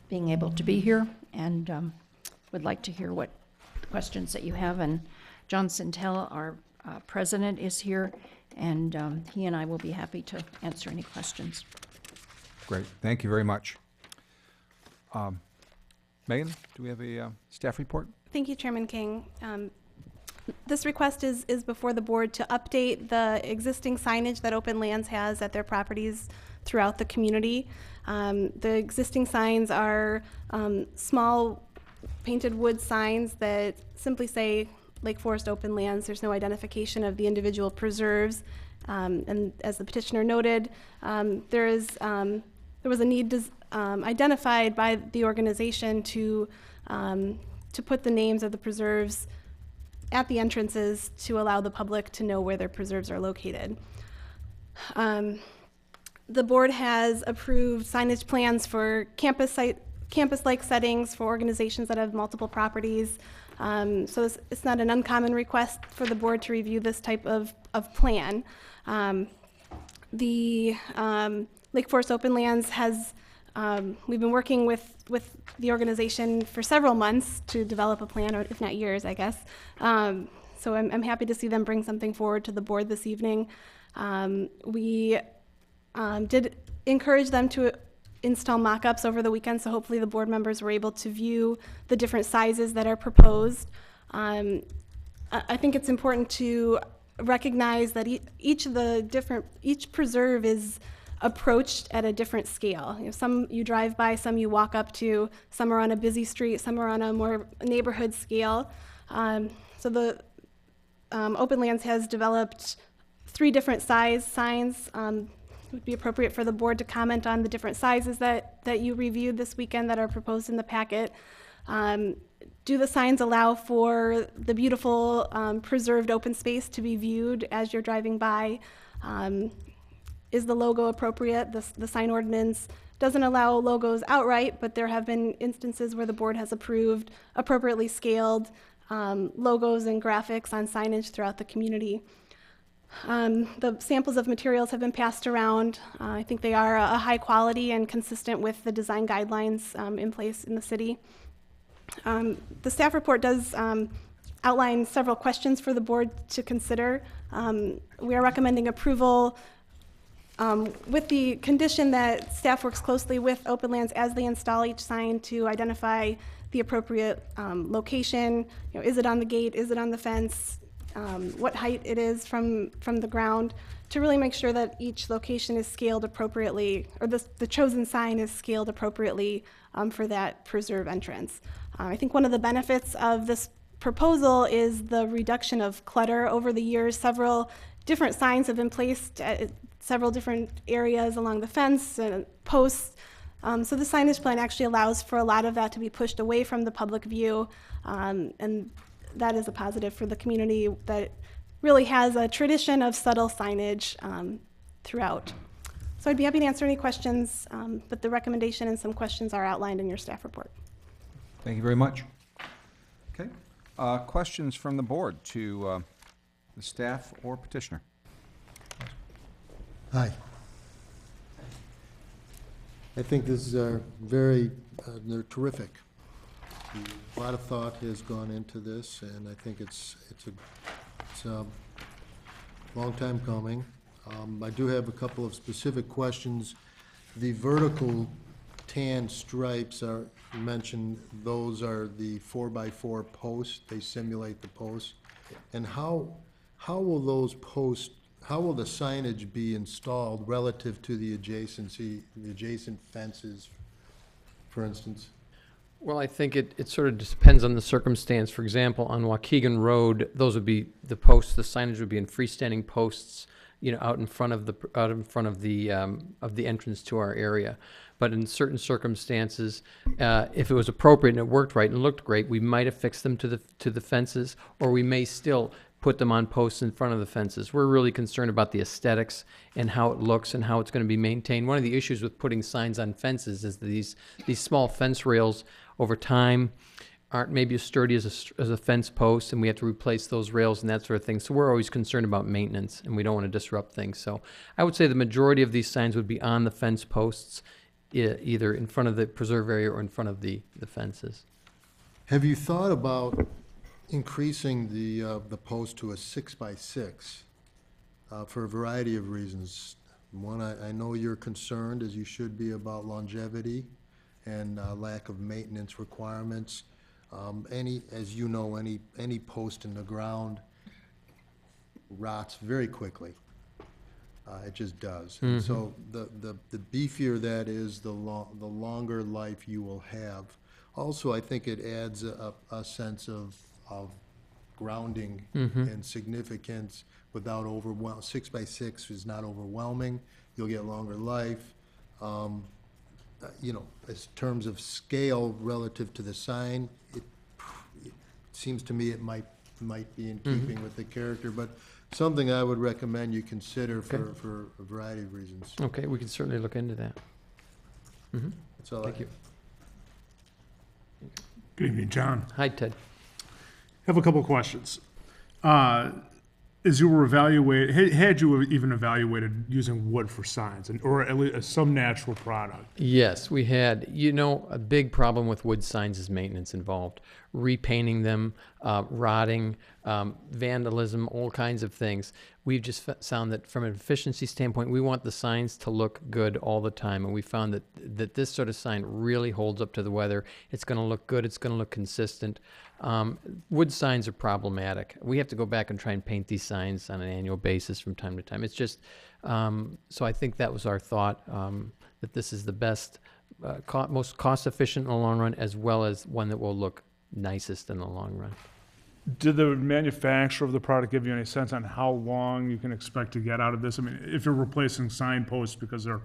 being able to be here and would like to hear what questions that you have. And John Centella, our president, is here, and he and I will be happy to answer any questions. Great, thank you very much. Megan, do we have a staff report? Thank you, Chairman King. This request is before the board to update the existing signage that Open Lands has at their properties throughout the community. The existing signs are small painted wood signs that simply say Lake Forest Open Lands. There's no identification of the individual preserves. And as the petitioner noted, there was a need identified by the organization to put the names of the preserves at the entrances to allow the public to know where their preserves are located. The board has approved signage plans for campus-like settings for organizations that have multiple properties. So it's not an uncommon request for the board to review this type of plan. The Lake Forest Open Lands has, we've been working with the organization for several months to develop a plan, or if not years, I guess. So I'm happy to see them bring something forward to the board this evening. We did encourage them to install mock-ups over the weekend, so hopefully the board members were able to view the different sizes that are proposed. I think it's important to recognize that each preserve is approached at a different scale. You know, some you drive by, some you walk up to, some are on a busy street, some are on a more neighborhood scale. So the Open Lands has developed 3 different size signs. It would be appropriate for the board to comment on the different sizes that you reviewed this weekend that are proposed in the packet. Do the signs allow for the beautiful preserved open space to be viewed as you're driving by? Is the logo appropriate? The sign ordinance doesn't allow logos outright, but there have been instances where the board has approved appropriately scaled logos and graphics on signage throughout the community. The samples of materials have been passed around. I think they are a high quality and consistent with the design guidelines in place in the city. The staff report does outline several questions for the board to consider. We are recommending approval with the condition that staff works closely with Open Lands as they install each sign to identify the appropriate location. You know, is it on the gate? Is it on the fence? What height it is from the ground, to really make sure that each location is scaled appropriately, or the chosen sign is scaled appropriately for that preserve entrance. I think one of the benefits of this proposal is the reduction of clutter over the years. Several different signs have been placed at several different areas along the fence and posts. So the signage plan actually allows for a lot of that to be pushed away from the public view, and that is a positive for the community that really has a tradition of subtle signage throughout. So I'd be happy to answer any questions, but the recommendation and some questions are outlined in your staff report. Thank you very much. Okay, questions from the board to the staff or petitioner? Hi. I think this is they're terrific. A lot of thought has gone into this, and I think it's a long time coming. I do have a couple of specific questions. The vertical tan stripes are, you mentioned, those are the 4x4 posts. They simulate the posts. And how will those posts how will the signage be installed relative to the adjacent fences, for instance? Well, I think it sort of depends on the circumstance. For example, on Waukegan Road, those would be the posts, the signage would be in freestanding posts, out in front of the entrance to our area. But in certain circumstances, if it was appropriate and it worked right and looked great, we might have fixed them to the fences, or we may still put them on posts in front of the fences. We're really concerned about the aesthetics and how it looks and how it's going to be maintained. One of the issues with putting signs on fences is these small fence rails over time aren't maybe as sturdy as a fence post, and we have to replace those rails and that sort of thing. So we're always concerned about maintenance, and we don't want to disrupt things. So I would say the majority of these signs would be on the fence posts, either in front of the preserve area or in front of the fences. Have you thought about increasing the post to a 6x6 for a variety of reasons? One, I know you're concerned, as you should be, about longevity and lack of maintenance requirements. As you know, any post in the ground rots very quickly. It just does. And so the beefier that is, the longer life you will have. Also, I think it adds a sense of grounding and significance without overwhelm. 6x6 is not overwhelming. You'll get longer life. As terms of scale relative to the sign, it seems to me it might be in keeping with the character, but something I would recommend you consider for a variety of reasons. Okay, we can certainly look into that. That's all I have. Thank you. Good evening, John. Hi, Ted. Have a couple of questions. As you were had you even evaluated using wood for signs, or at least some natural product? Yes, we had. A big problem with wood signs is maintenance involved. Repainting them, rotting, vandalism, all kinds of things. We've just found that from an efficiency standpoint, we want the signs to look good all the time. And we found that this sort of sign really holds up to the weather. It's going to look good. It's going to look consistent. Wood signs are problematic. We have to go back and try and paint these signs on an annual basis from time to time. It's just, so I think that was our thought, that this is the best, most cost efficient in the long run, as well as one that will look nicest in the long run. Did the manufacturer of the product give you any sense on how long you can expect to get out of this? I mean, if you're replacing signposts because they're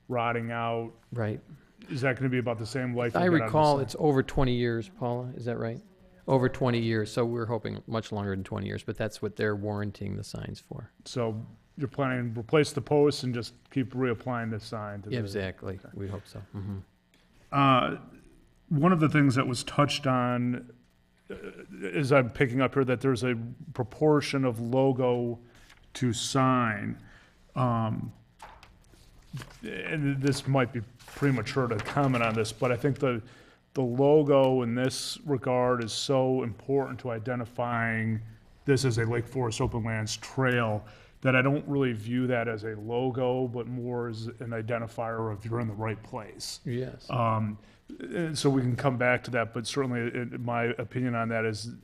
rotting out, Right. is that going to be about the same life? I you'll get out of the recall sign? it's over 20 years, Paula, is that right? Over 20 years, so we're hoping much longer than 20 years, but that's what they're warranting the signs for. So you're planning to replace the posts and just keep reapplying the sign? To Yeah, exactly, we hope so. One of the things that was touched on, as I'm picking up here, that there's a proportion of logo to sign. And this might be premature to comment on this, but I think the logo in this regard is so important to identifying this as a Lake Forest Open Lands trail that I don't really view that as a logo, but more as an identifier of you're in the right place. Yes. So we can come back to that, but certainly my opinion on that is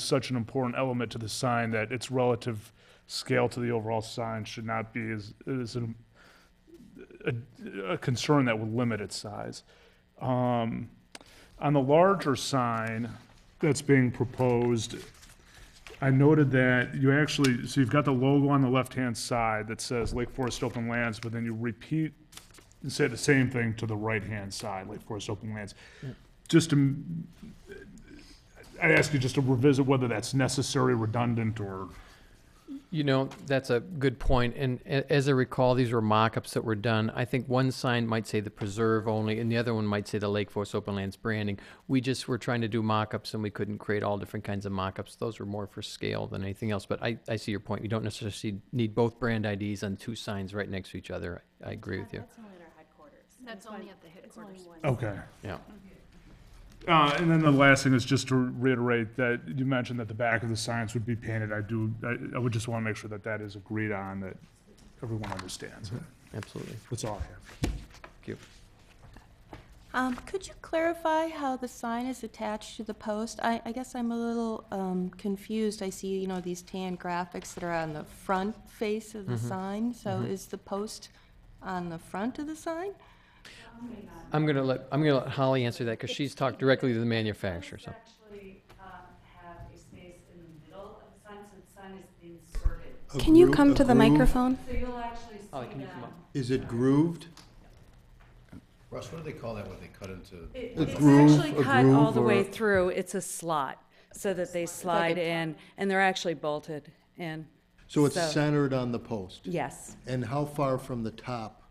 such an important element to the sign that its relative scale to the overall sign should not be a concern that would limit its size. On the larger sign that's being proposed, I noted that so you've got the logo on the left-hand side that says Lake Forest Open Lands, but then you repeat and say the same thing to the right-hand side, Lake Forest Open Lands. I ask you just to revisit whether that's necessary, redundant, or... That's a good point. And as I recall, these were mock-ups that were done. I think one sign might say the preserve only, and the other one might say the Lake Forest Open Lands branding. We just were trying to do mock-ups, and we couldn't create all different kinds of mock-ups. Those were more for scale than anything else. But I see your point. You don't necessarily need both brand IDs on two signs right next to each other. I agree with you. That's only at our headquarters. That's only at the headquarters. Okay. Yeah. And then the last thing is just to reiterate that you mentioned that the back of the signs would be painted. I would just want to make sure that that is agreed on, that everyone understands. Absolutely. That's all I have. Thank you. Could you clarify how the sign is attached to the post? I guess I'm a little confused. I see, you know, these tan graphics that are on the front face of the sign. So is the post on the front of the sign? I'm gonna let Holly answer that, because she's talked directly to the manufacturer, so. Actually have a space in the middle of the sign, so the sign is inserted. Can you come to the microphone? So you'll actually see Holly, can you come up? Is it grooved? Russ, what do they call that when they cut into? It's groove- actually a cut all groove the way or- through. It's a slot, so that they slide in, and they're actually bolted in. So it's centered on the post? Yes. And how far from the top?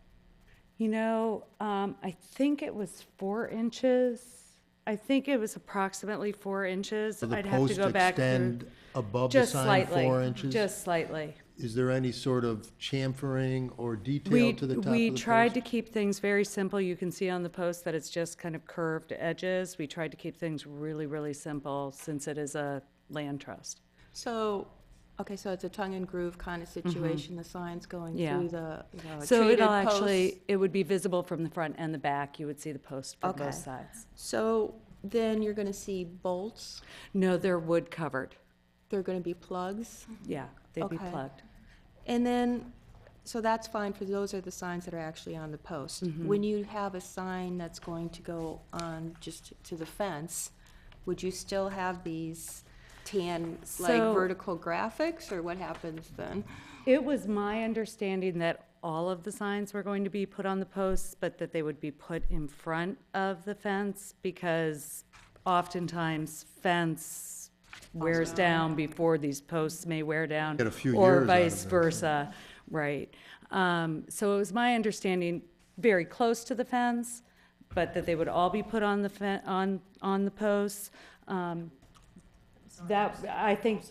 You know, I think it was 4 inches. I think it was approximately 4 inches. So the I'd have to post go back extend through. above the Just sign slightly. 4 inches? Just slightly. Is there any sort of chamfering or detail We, to the top of the we post? tried to keep things very simple. You can see on the post that it's just kind of curved edges. We tried to keep things really, really simple since it is a land trust. So, okay, so it's a tongue and groove kind of situation. The sign's going Yeah. through the, you know, So treated it'll posts. actually, it would be visible from the front and the back. You would see the post from Okay. both sides. So then you're going to see bolts. No, they're wood covered. They're going to be plugs. Yeah, they'd be Okay. plugged. And then, so that's fine, for those are the signs that are actually on the post. When you have a sign that's going to go on just to the fence, would you still have these tan, like So- vertical graphics, or what happens then? It was my understanding that all of the signs were going to be put on the posts, but that they would be put in front of the fence, because oftentimes fence wears down before these posts may wear down. Get a few or years out of vice it. versa, right. So it was my understanding, very close to the fence, but that they would all be put on the on the posts. That, I think,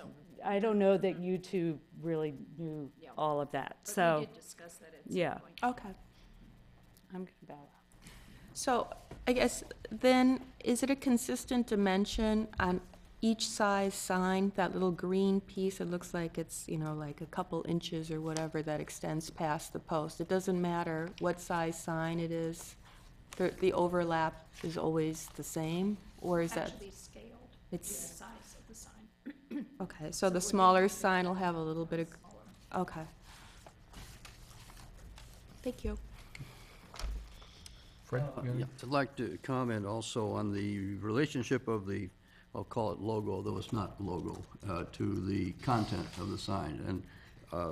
I don't know that you two really knew all of that, so. We did discuss that at some Yeah. point. Okay. I'm gonna bow out. So I guess then, is it a consistent dimension on each size sign, that little green piece? It looks like it's, you know, like a couple inches or whatever that extends past the post. It doesn't matter what size sign it is? The overlap is always the same, or is that? Actually scaled to the It's, size of the sign. okay, so the smaller sign will have a little bit of, okay. Thank you. Fred? you have any- I'd like to comment also on the relationship of the, I'll call it logo, though it's not logo, to the content of the sign. And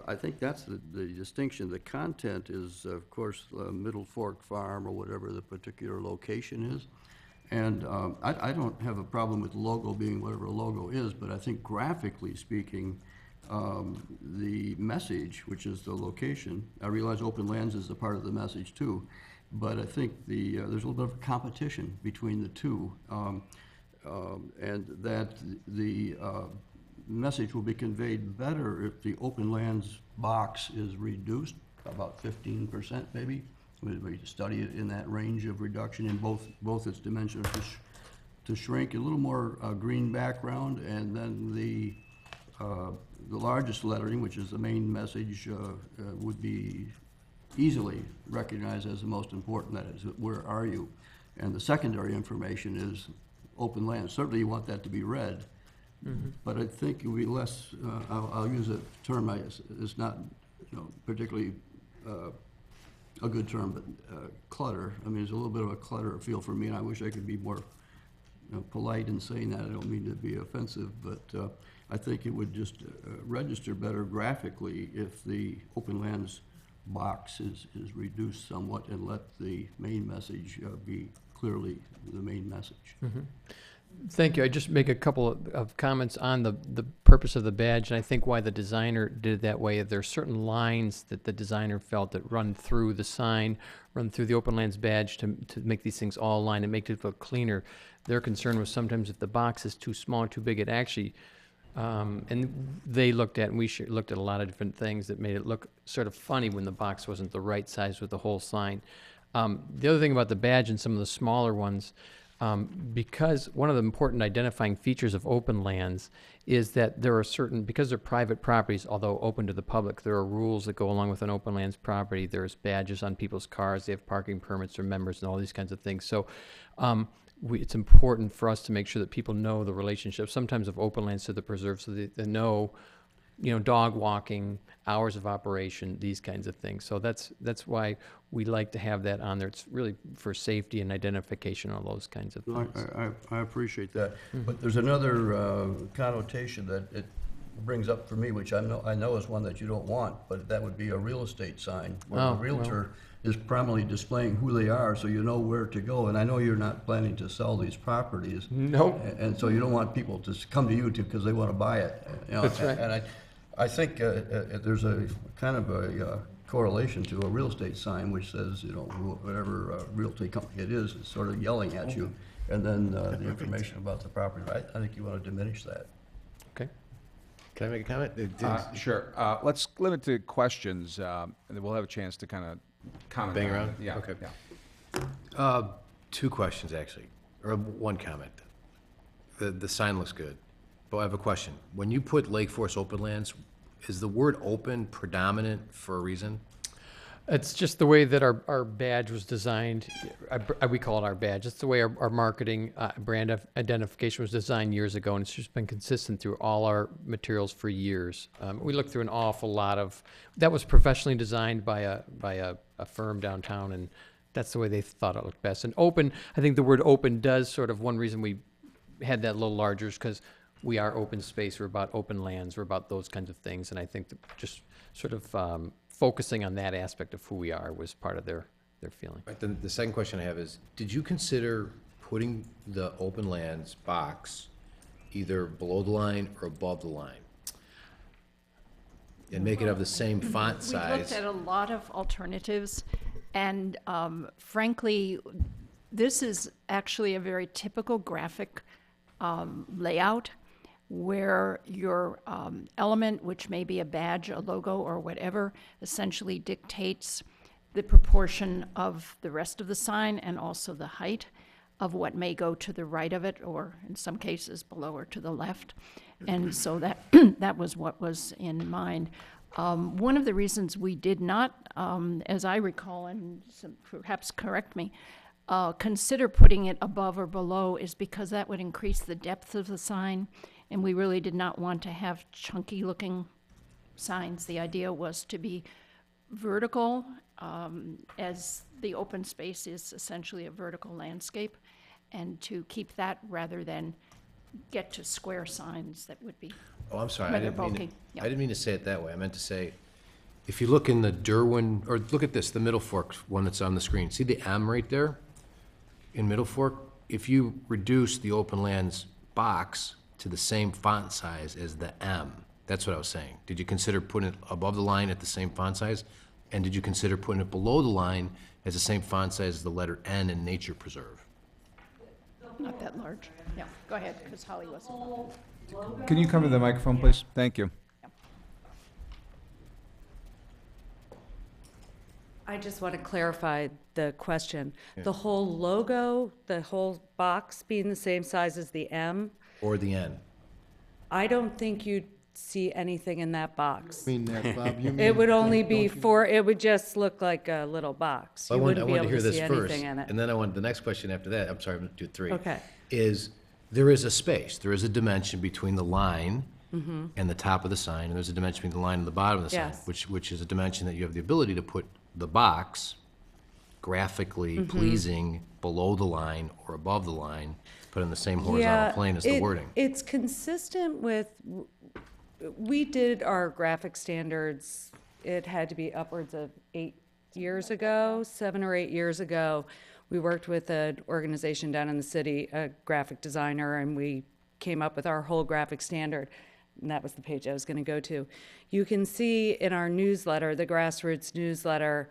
I think that's the distinction. The content is, of course, Middle Fork Farm or whatever the particular location is. And I don't have a problem with the logo being whatever a logo is, but I think graphically speaking, the message, which is the location, I realize open lands is a part of the message too, but I think there's a little bit of competition between the two, and that the message will be conveyed better if the open lands box is reduced, about 15% maybe. We study it in that range of reduction in both its dimensions to shrink, a little more green background, and then the largest lettering, which is the main message, would be easily recognized as the most important, that is, where are you? And the secondary information is open land. Certainly you want that to be read, but I think it would be less, I'll use a term, it's not, you know, particularly a good term, but clutter. I mean, there's a little bit of a clutter feel for me, and I wish I could be more, you know, polite in saying that. I don't mean to be offensive, but I think it would just register better graphically if the open lands box is reduced somewhat and let the main message be clearly the main message. Thank you. I just make a couple of comments on the purpose of the badge, and I think why the designer did it that way. There are certain lines that the designer felt that run through the sign, run through the open lands badge to make these things all aligned and make it look cleaner. Their concern was sometimes if the box is too small or too big, it actually, and they looked at, and we looked at a lot of different things that made it look sort of funny when the box wasn't the right size with the whole sign. The other thing about the badge and some of the smaller ones, because one of the important identifying features of open lands is that there are certain, because they're private properties, although open to the public, there are rules that go along with an open lands property. There's badges on people's cars, they have parking permits or members and all these kinds of things. So it's important for us to make sure that people know the relationship sometimes of open lands to the preserve, so they know, dog walking, hours of operation, these kinds of things. So that's why we like to have that on there. It's really for safety and identification, all those kinds of things. I appreciate that. But there's another connotation that it brings up for me, which I know is one that you don't want, but that would be a real estate sign, where the realtor is prominently displaying who they are, so you know where to go. And I know you're not planning to sell these properties. Nope. And so you don't want people to come to you because they want to buy it. That's right. And I think there's a kind of a correlation to a real estate sign which says, whatever realty company it is sort of yelling at you, and then the information about the property. I think you want to diminish that. Okay. Can I make a comment? Sure. Let's limit to questions, and then we'll have a chance to kind of comment. Bang on around? it. Yeah. Okay. Yeah. Two questions, actually, or one comment. The sign looks good, but I have a question. When you put Lake Forest Open Lands, is the word open predominant for a reason? It's just the way that our badge was designed. We call it our badge. It's the way our marketing brand identification was designed years ago, and it's just been consistent through all our materials for years. We looked through an awful lot of, that was professionally designed by a firm downtown, and that's the way they thought it looked best. And open, I think the word open does sort of, one reason we had that a little larger is because we are open space, we're about open lands, we're about those kinds of things, and I think that just sort of focusing on that aspect of who we are was part of their feeling. Right, then the second question I have is, did you consider putting the open lands box either below the line or above the line? And make it of the same font We size? looked at a lot of alternatives, and frankly, this is actually a very typical graphic layout, where your element, which may be a badge, a logo, or whatever, essentially dictates the proportion of the rest of the sign and also the height of what may go to the right of it, or in some cases below or to the left. And so that that was what was in mind. One of the reasons we did not, as I recall, and perhaps correct me, consider putting it above or below is because that would increase the depth of the sign, and we really did not want to have chunky-looking signs. The idea was to be vertical, as the open space is essentially a vertical landscape, and to keep that rather than get to square signs that would be Oh, I'm sorry, I rather didn't mean bulky. it, Yeah. I didn't mean to say it that way. I meant to say, if you look in the Derwin, or look at this, the Middle Fork one that's on the screen, see the M right there? In Middle Fork, if you reduce the open lands box to the same font size as the M, that's what I was saying. Did you consider putting it above the line at the same font size? And did you consider putting it below the line as the same font size as the letter N in Nature Preserve? Not that large. Yeah, go ahead, because Holly wasn't. Can you come to the microphone, please? Thank you. I just want to clarify the question. The whole logo, the whole box being the same size as the M, Or the N? I don't think you'd see anything in that box. I mean that, Bob, you mean. It would only don't be you- it would just look like a little box. I You wanted wouldn't be to able hear to this see first, anything in it. and then I want, the next question after that, I'm sorry, I'm gonna do three. Okay. Is, there is a space, there is a dimension between the line Mm-hmm. and the top of the sign, and there's a dimension between the line and the bottom of the sign, Yes. which is a dimension that you have the ability to put the box graphically Mm-hmm. pleasing below the line or above the line, but in the same horizontal plane as the wording. It's consistent with, we did our graphic standards, it had to be upwards of 8 years ago, 7 or 8 years ago. We worked with an organization down in the city, a graphic designer, and we came up with our whole graphic standard. And that was the page I was going to go to. You can see in our newsletter, the grassroots newsletter,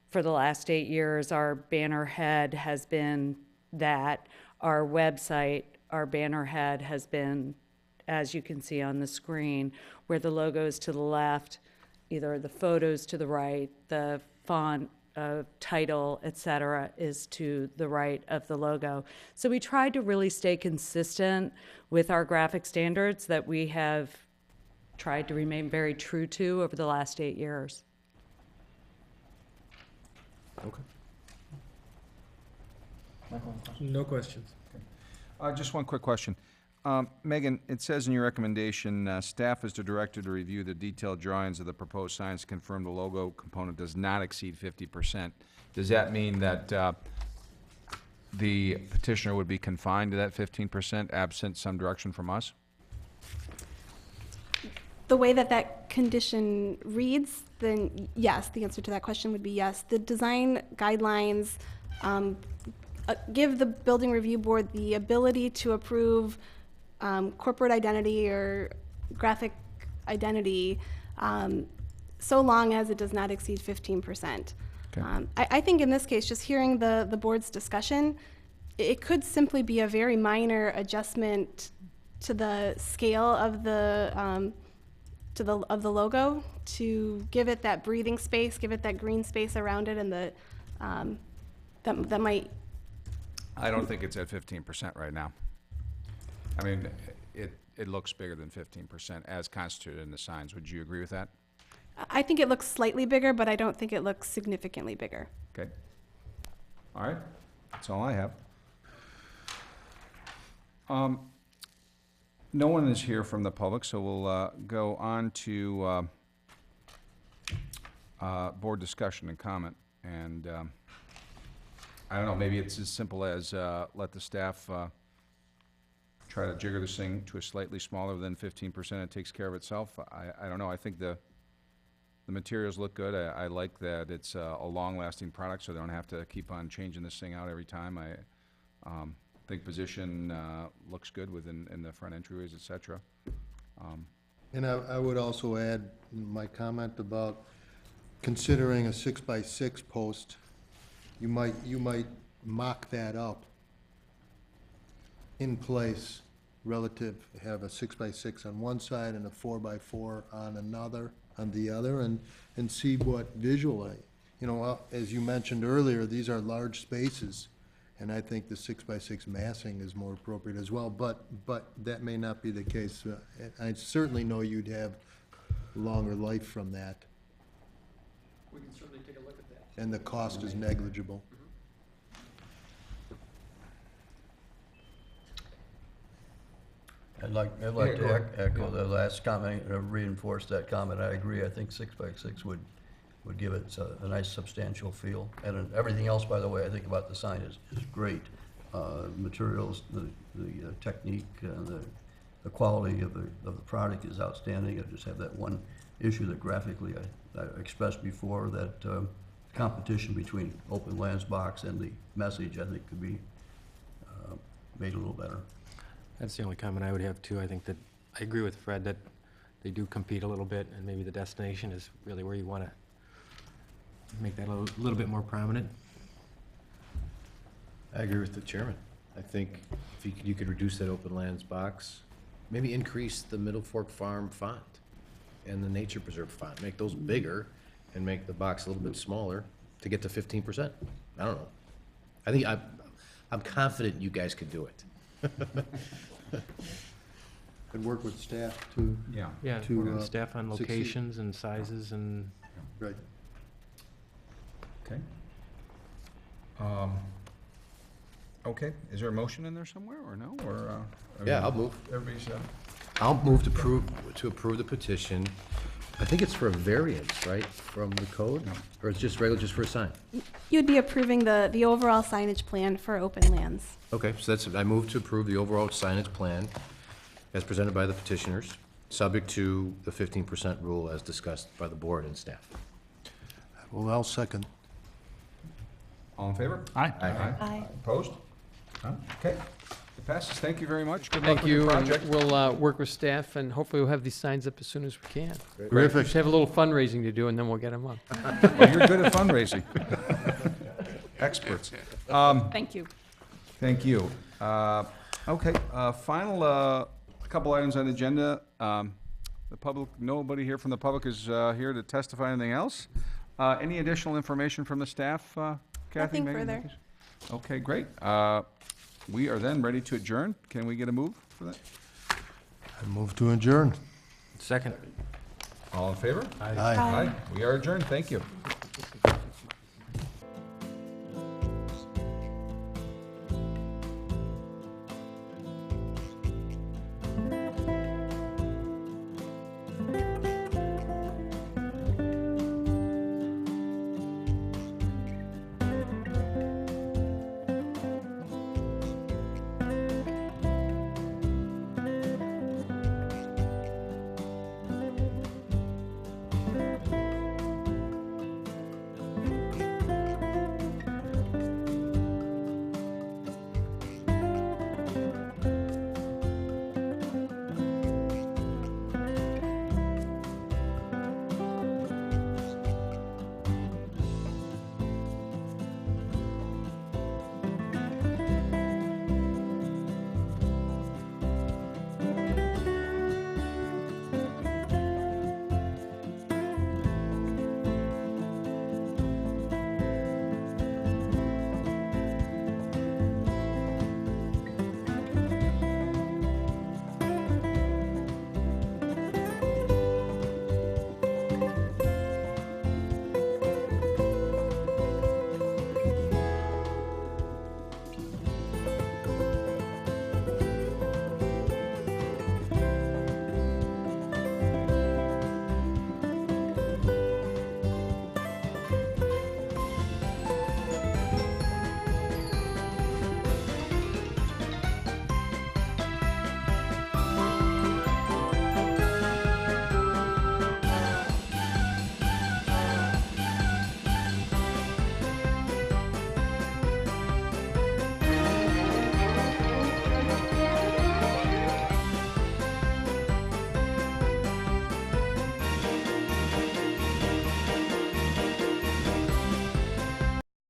for the last 8 years, our banner head has been that. Our website, our banner head has been, as you can see on the screen, where the logo is to the left, either the photos to the right, the font title, et cetera, is to the right of the logo. So we tried to really stay consistent with our graphic standards that we have tried to remain very true to over the last 8 years. Okay. No questions. Just one quick question. Megan, it says in your recommendation, staff is directed to review the detailed drawings of the proposed signs to confirm the logo component does not exceed 50%. Does that mean that the petitioner would be confined to that 15% absent some direction from us? The way that that condition reads, then yes, the answer to that question would be yes. The design guidelines give the building review board the ability to approve corporate identity or graphic identity so long as it does not exceed 15%. Okay. I think in this case, just hearing the board's discussion, it could simply be a very minor adjustment to the scale of the logo to give it that breathing space, give it that green space around it, and that might. I don't think it's at 15% right now. I mean, it looks bigger than 15% as constituted in the signs. Would you agree with that? I think it looks slightly bigger, but I don't think it looks significantly bigger. Okay. All right. That's all I have. No one is here from the public, so we'll go on to board discussion and comment. And I don't know, maybe it's as simple as let the staff try to jigger this thing to a slightly smaller than 15%. It takes care of itself. I don't know. I think the materials look good. I like that it's a long-lasting product, so they don't have to keep on changing this thing out every time. I think position looks good in the front entryways, et cetera. And I would also add my comment about considering a 6x6 post. You might mock that up in place relative, have a 6x6 on one side and a 4x4 on the other, and see what visually, as you mentioned earlier, these are large spaces, and I think the 6x6 massing is more appropriate as well, but that may not be the case. I certainly know you'd have longer life from that, We can certainly take a look at that. and the cost is negligible. I'd like to echo the last comment, reinforce that comment. I agree. I think 6x6 would give it a nice substantial feel. And everything else, by the way, I think about the sign is great. Materials, the technique, the quality of the product is outstanding. I just have that one issue that graphically I expressed before, that competition between Open Lands Box and the message, I think, could be made a little better. That's the only comment I would have too. I think that, I agree with Fred that they do compete a little bit, and maybe the destination is really where you want to make that a little bit more prominent. I agree with the chairman. I think if you could reduce that Open Lands Box, maybe increase the Middle Fork Farm font and the Nature Preserve font, make those bigger and make the box a little bit smaller to get to 15%. I don't know. I think I'm confident you guys could do it. Could work with staff to. Yeah. Yeah, to, work with staff on succeed. locations and sizes and. Right. Okay. Okay, is there a motion in there somewhere, or no, or? Yeah, I'll move. Everybody's, I'll move to approve the petition. I think it's for a variance, right, from the code? Or it's just regular, just for a sign? You'd be approving the overall signage plan for open lands. Okay, so I move to approve the overall signage plan as presented by the petitioners, subject to the 15% rule as discussed by the board and staff. Well, I'll second. all in favor? Aye. Aye. Opposed? None? Okay, it passes. Thank you very much. Good luck Thank with your you, and project. we'll work with staff, and hopefully we'll have these signs up as soon as we can. Terrific. Just have a little fundraising to do, and then we'll get them up. Well, you're good at fundraising. Experts. Thank you. Thank you. Okay, final couple items on the agenda. The public, nobody here from the public is here to testify anything else. Any additional information from the staff, Kathy? Nothing Megan, further. Nikki? Okay, great. We are then ready to adjourn. Can we get a move for that? I move to adjourn. Second. All in favor? Aye. Aye. We are adjourned. Thank you.